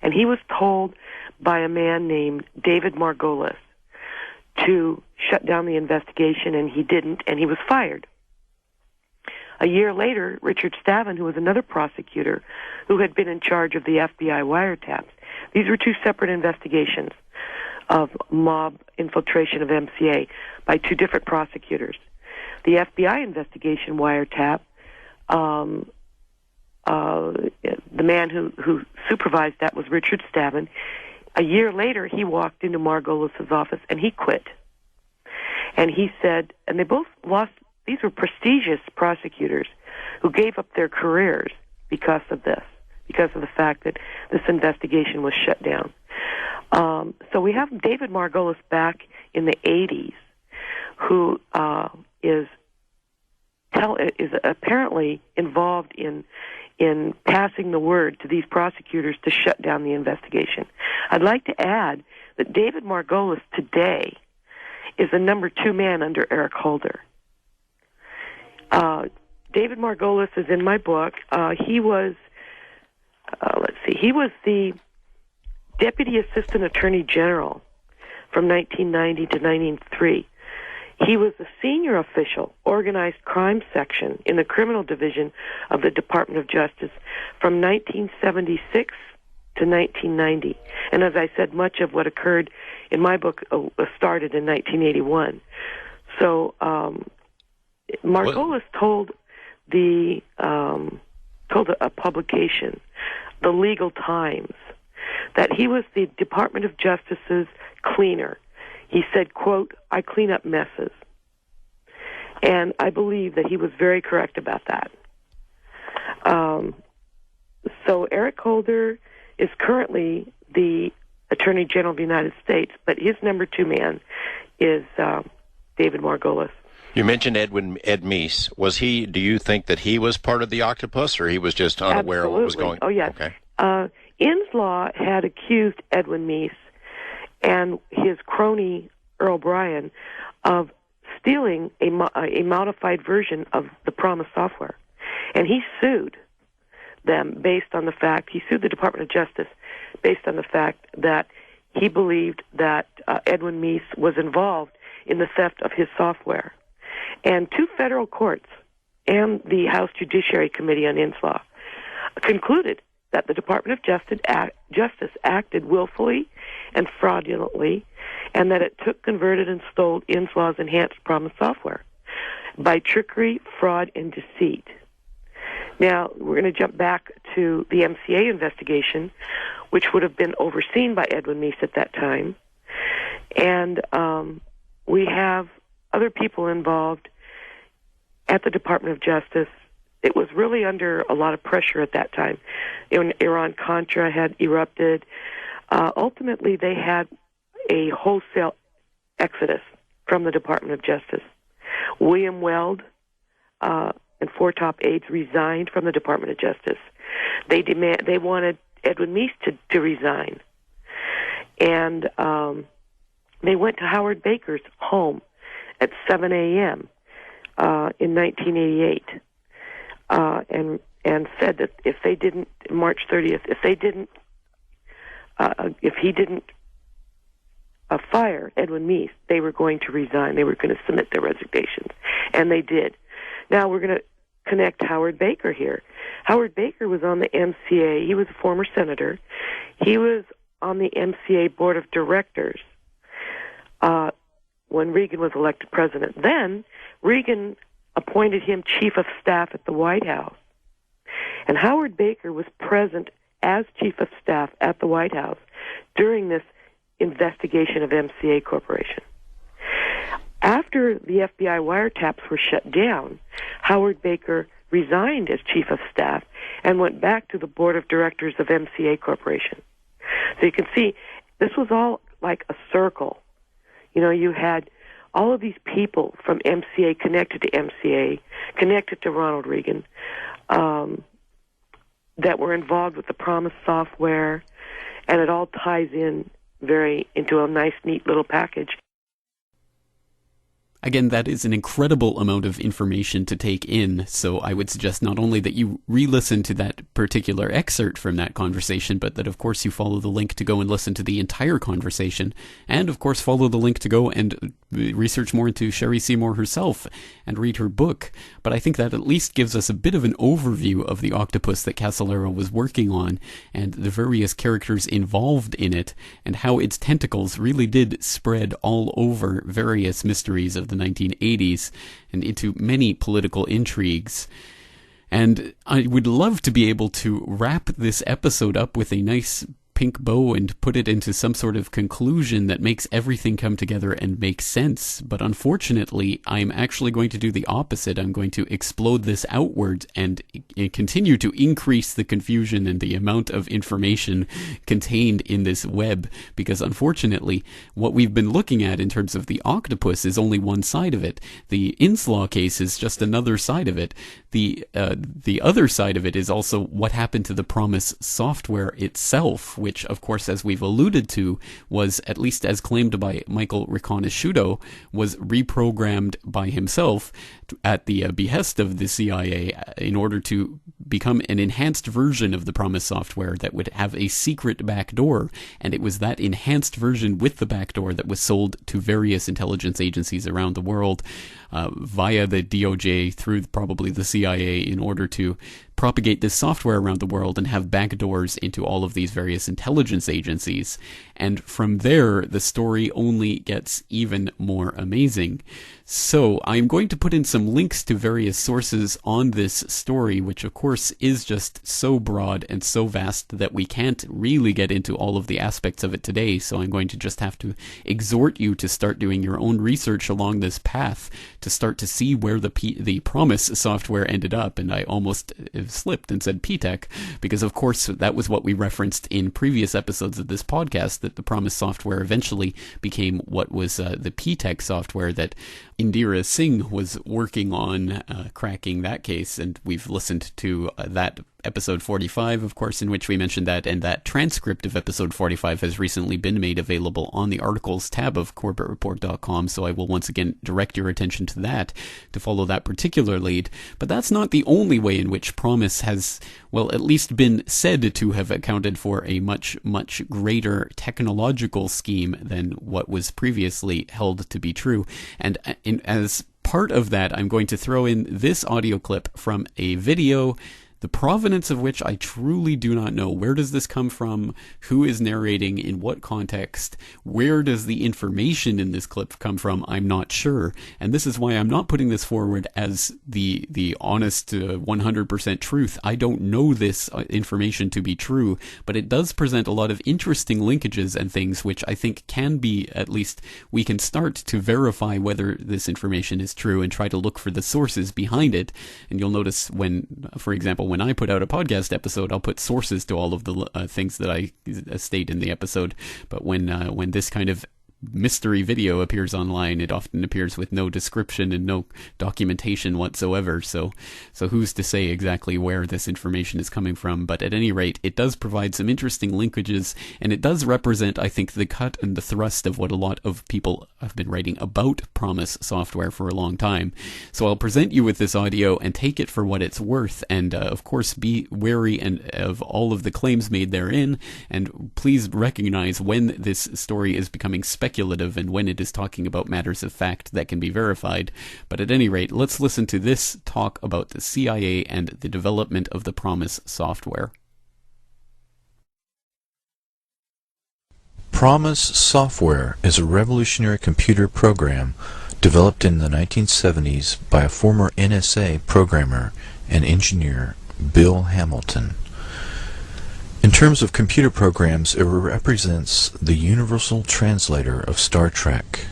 and he was told by a man named David Margolis to shut down the investigation, and he didn't, and he was fired. A year later, Richard Stavin, who was another prosecutor who had been in charge of the FBI wiretaps, these were two separate investigations of mob infiltration of MCA by two different prosecutors. The FBI investigation wiretap, the man who supervised that was Richard Stavin. A year later, he walked into Margolis' office and he quit. And he said, and they both lost, these were prestigious prosecutors who gave up their careers because of this, because of the fact that this investigation was shut down. So we have David Margolis back in the 80s, who is apparently involved in passing the word to these prosecutors to shut down the investigation. I'd like to add that David Margolis today is the number 2 man under Eric Holder. David Margolis is in my book. He was the Deputy Assistant Attorney General from 1990 to 1993. He was the senior official, organized crime section in the criminal division of the Department of Justice from 1976 to 1990. And as I said, much of what occurred in my book started in 1981. So Margolis told a publication, the Legal Times, that he was the Department of Justice's cleaner. He said, quote, "I clean up messes." And I believe that he was very correct about that. So Eric Holder is currently the Attorney General of the United States, but his number two man is David Margolis. You mentioned Ed Meese. Do you think that he was part of the Octopus, or he was just unaware of what was going on? Oh, yes. Okay. InsLaw had accused Edwin Meese and his crony Earl Bryan of stealing a modified version of the Promis software. And he sued them he sued the Department of Justice based on the fact that he believed that Edwin Meese was involved in the theft of his software. And two federal courts and the House Judiciary Committee on InsLaw concluded that the Department of Justice acted willfully and fraudulently, and that it took, converted, and stole InsLaw's enhanced Promis software by trickery, fraud, and deceit. Now, we're going to jump back to the MCA investigation, which would have been overseen by Edwin Meese at that time. And we have other people involved at the Department of Justice. It was really under a lot of pressure at that time. Iran-Contra had erupted. Ultimately, they had a wholesale exodus from the Department of Justice. William Weld and four top aides resigned from the Department of Justice. They wanted Edwin Meese to resign. And they went to Howard Baker's home at 7 a.m. In 1988, and said that if they didn't, March 30th, if he didn't fire Edwin Meese, they were going to resign. They were going to submit their resignations, and they did. Now we're going to connect Howard Baker here. Howard Baker was on the MCA. He was a former senator. He was on the MCA board of directors when Reagan was elected president. Then Reagan appointed him chief of staff at the White House. And Howard Baker was present as chief of staff at the White House during this investigation of MCA Corporation. After the FBI wiretaps were shut down, Howard Baker resigned as chief of staff and went back to the board of directors of MCA Corporation. So you can see this was all like a circle. You know, you had all of these people from MCA connected to MCA, connected to Ronald Reagan, that were involved with the Promis software, and it all ties into a nice, neat little package. Again, that is an incredible amount of information to take in, so I would suggest not only that you re-listen to that particular excerpt from that conversation, but that, of course, you follow the link to go and listen to the entire conversation, and, of course, follow the link to go and research more into Sher Seymour herself and read her book. But I think that at least gives us a bit of an overview of the octopus that Casolaro was working on, and the various characters involved in it, and how its tentacles really did spread all over various mysteries of the 1980s and into many political intrigues. And I would love to be able to wrap this episode up with a nice pink bow and put it into some sort of conclusion that makes everything come together and make sense. But unfortunately, I'm actually going to do the opposite. I'm going to explode this outward and continue to increase the confusion and the amount of information contained in this web, because unfortunately, what we've been looking at in terms of the octopus is only one side of it. The InsLaw case is just another side of it. The other side of it is also what happened to the Promis software itself, which, of course, as we've alluded to, was, at least as claimed by Michael Riconosciuto, was reprogrammed by himself at the behest of the CIA in order to become an enhanced version of the Promis software that would have a secret backdoor. And it was that enhanced version with the backdoor that was sold to various intelligence agencies around the world via the DOJ through probably the CIA in order to propagate this software around the world and have backdoors into all of these various intelligence agencies. And from there, the story only gets even more amazing. So I'm going to put in some links to various sources on this story, which of course is just so broad and so vast that we can't really get into all of the aspects of it today. So I'm going to just have to exhort you to start doing your own research along this path to start to see where the Promis software ended up. And I almost slipped and said P-Tech, because of course that was what we referenced in previous episodes of this podcast, that the Promis software eventually became what was the P-Tech software that Indira Singh was working on cracking that case, and we've listened to that episode 45, of course, in which we mentioned that, and that transcript of episode 45 has recently been made available on the articles tab of CorbettReport.com, so I will once again direct your attention to that to follow that particular lead. But that's not the only way in which Promis has, well, at least been said to have accounted for a much, much greater technological scheme than what was previously held to be true. And as part of that, I'm going to throw in this audio clip from a video, the provenance of which I truly do not know. Where does this come from? Who is narrating? In what context? Where does the information in this clip come from? I'm not sure. And this is why I'm not putting this forward as the honest 100% truth. I don't know this information to be true, but it does present a lot of interesting linkages and things which I think can be, at least we can start to verify whether this information is true and try to look for the sources behind it. And you'll notice when, for example, when I put out a podcast episode, I'll put sources to all of the things that I state in the episode. But when this kind of mystery video appears online, it often appears with no description and no documentation whatsoever. So who's to say exactly where this information is coming from? But at any rate, it does provide some interesting linkages, and it does represent, I think, the cut and the thrust of what a lot of people have been writing about Promis software for a long time. So I'll present you with this audio and take it for what it's worth, and of course be wary of all of the claims made therein, and please recognize when this story is becoming speculative and when it is talking about matters of fact that can be verified. But at any rate, let's listen to this talk about the CIA and the development of the Promis software. Promis software is a revolutionary computer program developed in the 1970s by a former NSA programmer and engineer, Bill Hamilton. In terms of computer programs, it represents the universal translator of Star Trek.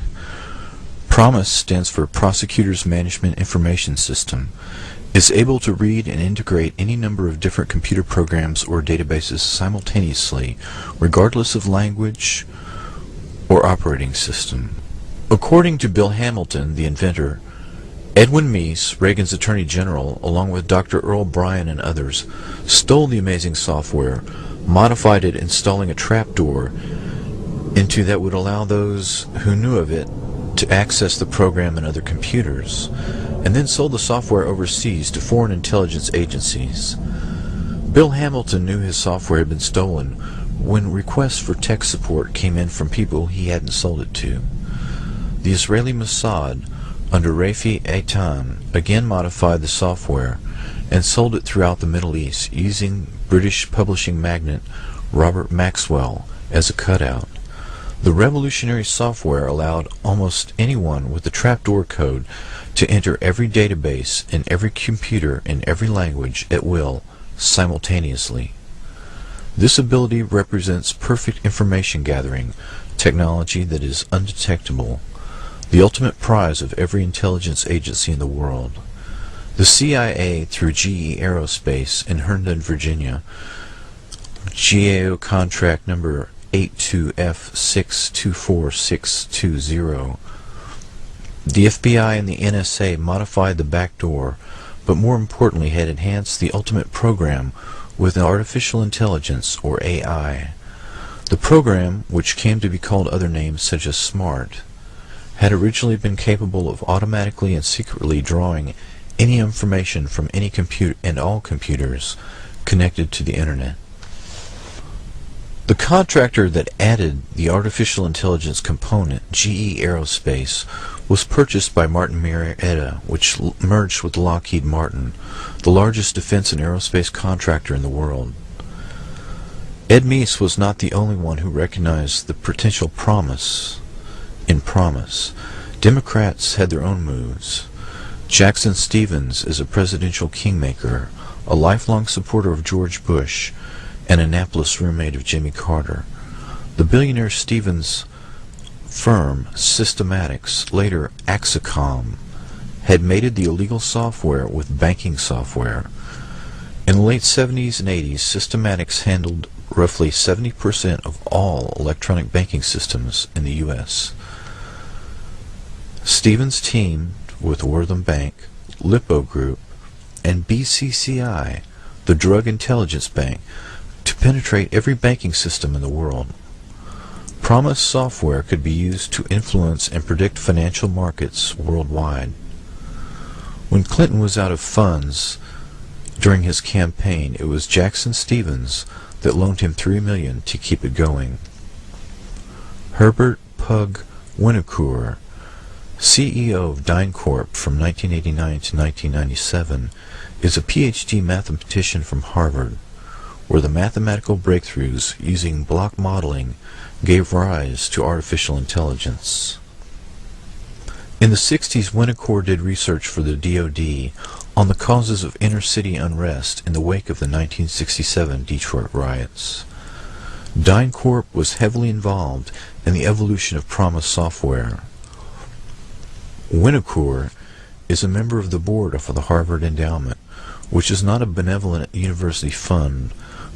Promis stands for Prosecutor's Management Information System. It's able to read and integrate any number of different computer programs or databases simultaneously, regardless of language or operating system. According to Bill Hamilton, the inventor, Edwin Meese, Reagan's Attorney General, along with Dr. Earl Bryan and others, stole the amazing software, modified it, installing a trapdoor into that would allow those who knew of it to access the program and other computers, and then sold the software overseas to foreign intelligence agencies. Bill Hamilton knew his software had been stolen when requests for tech support came in from people he hadn't sold it to. The Israeli Mossad, under Rafi Eitan, again modified the software and sold it throughout the Middle East using British publishing magnate Robert Maxwell as a cutout. The revolutionary software allowed almost anyone with the trapdoor code to enter every database in every computer in every language at will, simultaneously. This ability represents perfect information gathering, technology that is undetectable, the ultimate prize of every intelligence agency in the world. The CIA, through GE Aerospace in Herndon, Virginia, GAO contract number 82F624620. The FBI and the NSA modified the backdoor, but more importantly had enhanced the ultimate program with artificial intelligence, or AI. The program, which came to be called other names such as SMART, had originally been capable of automatically and secretly drawing any information from any computer and all computers connected to the internet. The contractor that added the artificial intelligence component, GE Aerospace, was purchased by Martin Marietta, which merged with Lockheed Martin, the largest defense and aerospace contractor in the world. Ed Meese was not the only one who recognized the potential promise in Promis. Democrats had their own moves. Jackson Stevens is a presidential kingmaker, a lifelong supporter of George Bush, an Annapolis roommate of Jimmy Carter. The billionaire Stevens' firm, Systematics, later Axicom, had mated the illegal software with banking software. In the late 70s and 80s, Systematics handled roughly 70% of all electronic banking systems in the U.S. Stevens teamed with Wortham Bank, Lippo Group, and BCCI, the Drug Intelligence Bank, to penetrate every banking system in the world. Promis software could be used to influence and predict financial markets worldwide. When Clinton was out of funds during his campaign, it was Jackson Stevens that loaned him $3 million to keep it going. Herbert Pug Winnecourt, CEO of DynCorp from 1989 to 1997, is a PhD mathematician from Harvard, where the mathematical breakthroughs using block modeling gave rise to artificial intelligence. In the 60s, Winnecourt did research for the DoD on the causes of inner-city unrest in the wake of the 1967 Detroit riots. DynCorp was heavily involved in the evolution of Promis software. Winnecourt is a member of the board of the Harvard Endowment, which is not a benevolent university fund,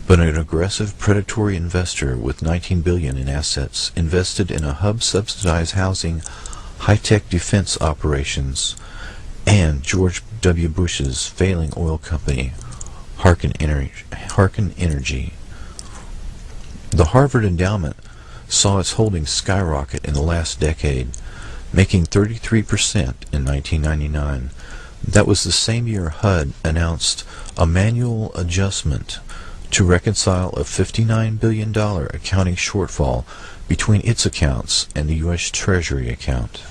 but an aggressive predatory investor with $19 billion in assets invested in a hub-subsidized housing, high-tech defense operations, and George W. Bush's failing oil company, Harken Energy. The Harvard Endowment saw its holdings skyrocket in the last decade, making 33% in 1999. That was the same year HUD announced a manual adjustment to reconcile a $59 billion accounting shortfall between its accounts and the U.S. Treasury account.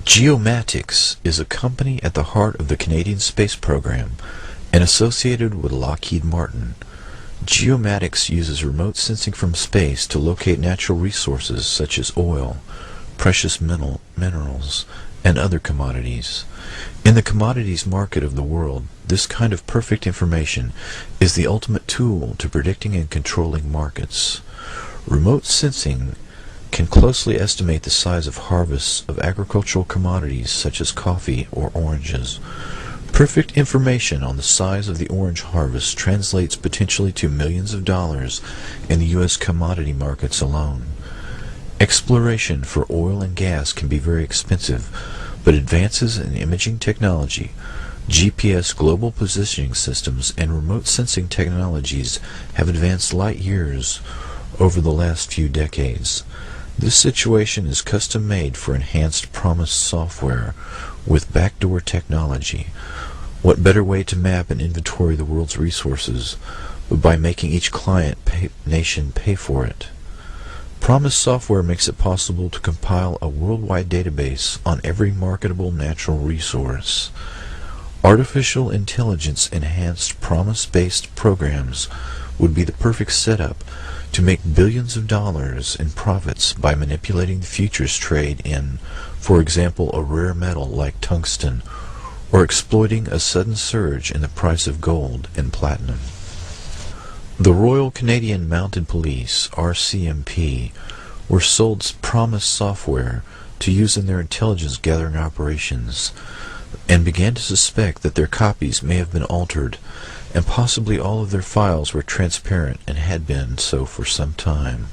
Geomatics is a company at the heart of the Canadian space program and associated with Lockheed Martin. Geomatics uses remote sensing from space to locate natural resources such as oil, precious minerals, and other commodities. In the commodities market of the world, this kind of perfect information is the ultimate tool to predicting and controlling markets. Remote sensing can closely estimate the size of harvests of agricultural commodities such as coffee or oranges. Perfect information on the size of the orange harvest translates potentially to millions of dollars in the U.S. commodity markets alone. Exploration for oil and gas can be very expensive, but advances in imaging technology, GPS global positioning systems, and remote sensing technologies have advanced light years over the last few decades. This situation is custom-made for enhanced Promis software with backdoor technology. What better way to map and inventory the world's resources but by making each nation pay for it? Promis software makes it possible to compile a worldwide database on every marketable natural resource. Artificial intelligence enhanced Promis-based programs would be the perfect setup to make billions of dollars in profits by manipulating the futures trade in, for example, a rare metal like tungsten, or exploiting a sudden surge in the price of gold and platinum. The Royal Canadian Mounted Police, RCMP, were sold Promis software to use in their intelligence gathering operations, and began to suspect that their copies may have been altered, and possibly all of their files were transparent and had been so for some time.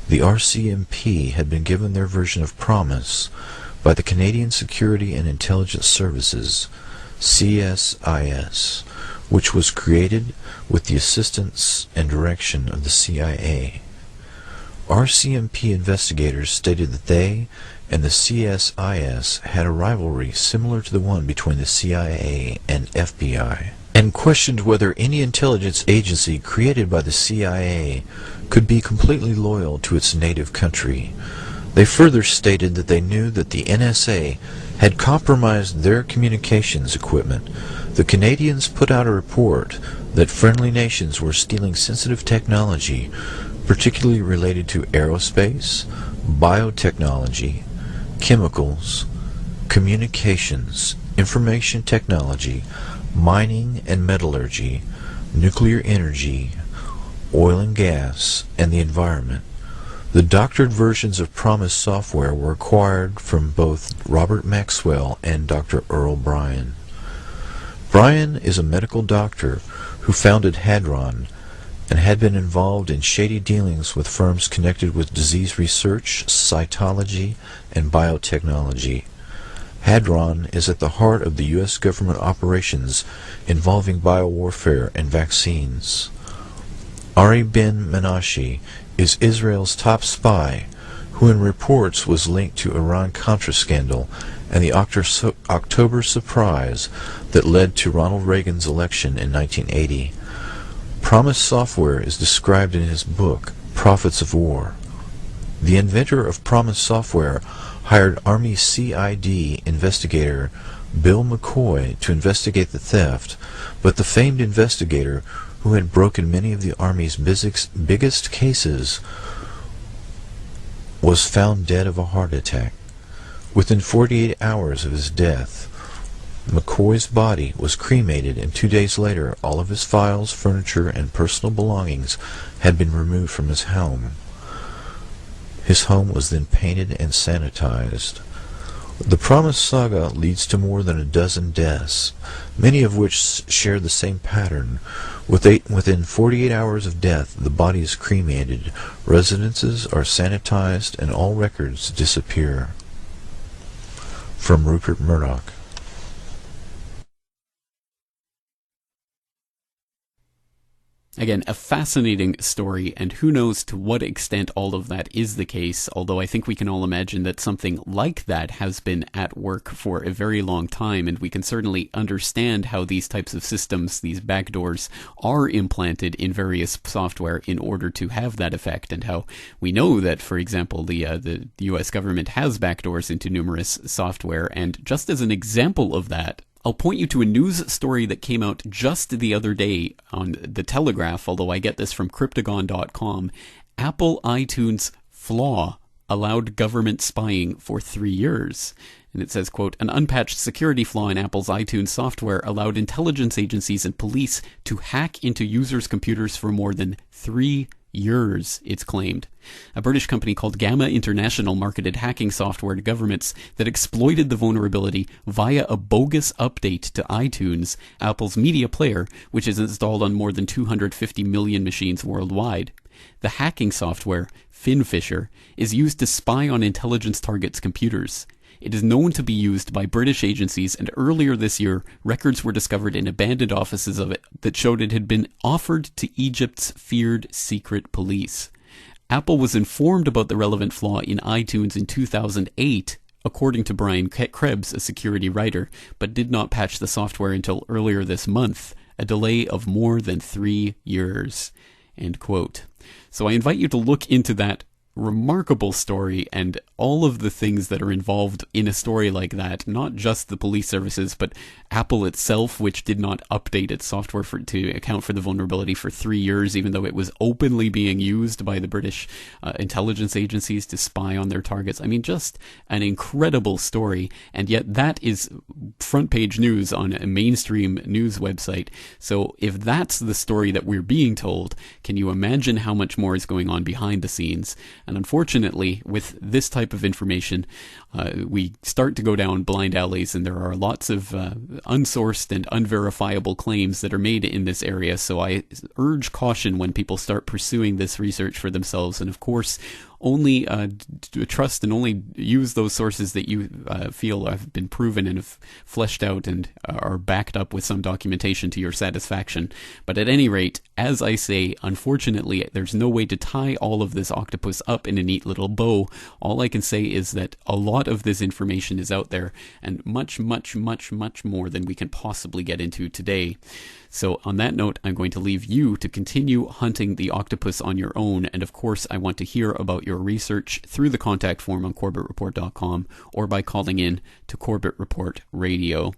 The RCMP had been given their version of Promis by the Canadian Security and Intelligence Services, CSIS, which was created with the assistance and direction of the CIA. RCMP investigators stated that they and the CSIS had a rivalry similar to the one between the CIA and FBI. and questioned whether any intelligence agency created by the CIA could be completely loyal to its native country. They further stated that they knew that the NSA had compromised their communications equipment. The Canadians put out a report that friendly nations were stealing sensitive technology, particularly related to aerospace, biotechnology, chemicals, communications, information technology, mining and metallurgy, nuclear energy, oil and gas, and the environment. The doctored versions of Promis software were acquired from both Robert Maxwell and Dr. Earl Bryan. Bryan is a medical doctor who founded Hadron and had been involved in shady dealings with firms connected with disease research, cytology, and biotechnology. Hadron is at the heart of the U.S. government operations involving biowarfare and vaccines. Ari Ben Menashe is Israel's top spy, who in reports was linked to Iran-Contra scandal and the October surprise that led to Ronald Reagan's election in 1980. Promis software is described in his book, Prophets of War. The inventor of Promis software hired Army CID investigator Bill McCoy to investigate the theft, but the famed investigator, who had broken many of the Army's biggest cases, was found dead of a heart attack. Within 48 hours of his death, McCoy's body was cremated, and 2 days later all of his files, furniture, and personal belongings had been removed from his home. His home was then painted and sanitized. The Promis saga leads to more than a dozen deaths, many of which share the same pattern. Within 48 hours of death, the body is cremated, residences are sanitized, and all records disappear. From Rupert Murdoch. Again, a fascinating story, and who knows to what extent all of that is the case, although I think we can all imagine that something like that has been at work for a very long time, and we can certainly understand how these types of systems, these backdoors, are implanted in various software in order to have that effect, and how we know that, for example, the U.S. government has backdoors into numerous software, and just as an example of that, I'll point you to a news story that came out just the other day on The Telegraph, although I get this from Cryptagon.com. Apple iTunes flaw allowed government spying for 3 years. And it says, quote, an unpatched security flaw in Apple's iTunes software allowed intelligence agencies and police to hack into users' computers for more than 3 years, it's claimed. A British company called Gamma International marketed hacking software to governments that exploited the vulnerability via a bogus update to iTunes, Apple's media player, which is installed on more than 250 million machines worldwide. The hacking software, FinFisher, is used to spy on intelligence targets' computers. It is known to be used by British agencies, and earlier this year, records were discovered in abandoned offices of it that showed it had been offered to Egypt's feared secret police. Apple was informed about the relevant flaw in iTunes in 2008, according to Brian Krebs, a security writer, but did not patch the software until earlier this month, a delay of more than 3 years. End quote. So I invite you to look into that remarkable story and all of the things that are involved in a story like that, not just the police services, but Apple itself, which did not update its software to account for the vulnerability for 3 years, even though it was openly being used by the British intelligence agencies to spy on their targets. I mean, just an incredible story, and yet that is front page news on a mainstream news website. So if that's the story that we're being told, can you imagine how much more is going on behind the scenes? And unfortunately, with this type of information, we start to go down blind alleys, and there are lots of unsourced and unverifiable claims that are made in this area. So I urge caution when people start pursuing this research for themselves. And of course, only trust and only use those sources that you feel have been proven and have fleshed out and are backed up with some documentation to your satisfaction. But at any rate, as I say, unfortunately, there's no way to tie all of this octopus up up in a neat little bow. All I can say is that a lot of this information is out there, and much, much, much, much more than we can possibly get into today. So on that note, I'm going to leave you to continue hunting the octopus on your own, and of course I want to hear about your research through the contact form on CorbettReport.com or by calling in to Corbett Report Radio.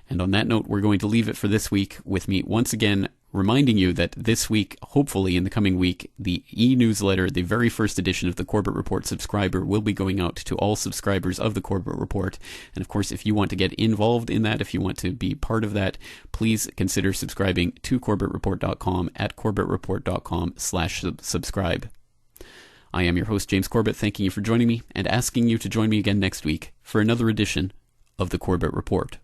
And on that note, we're going to leave it for this week with me once again reminding you that this week, hopefully in the coming week, the e-newsletter, the very first edition of the Corbett Report Subscriber, will be going out to all subscribers of the Corbett Report. And of course, if you want to get involved in that, if you want to be part of that, please consider subscribing to CorbettReport.com at CorbettReport.com/subscribe. I am your host, James Corbett, thanking you for joining me and asking you to join me again next week for another edition of the Corbett Report.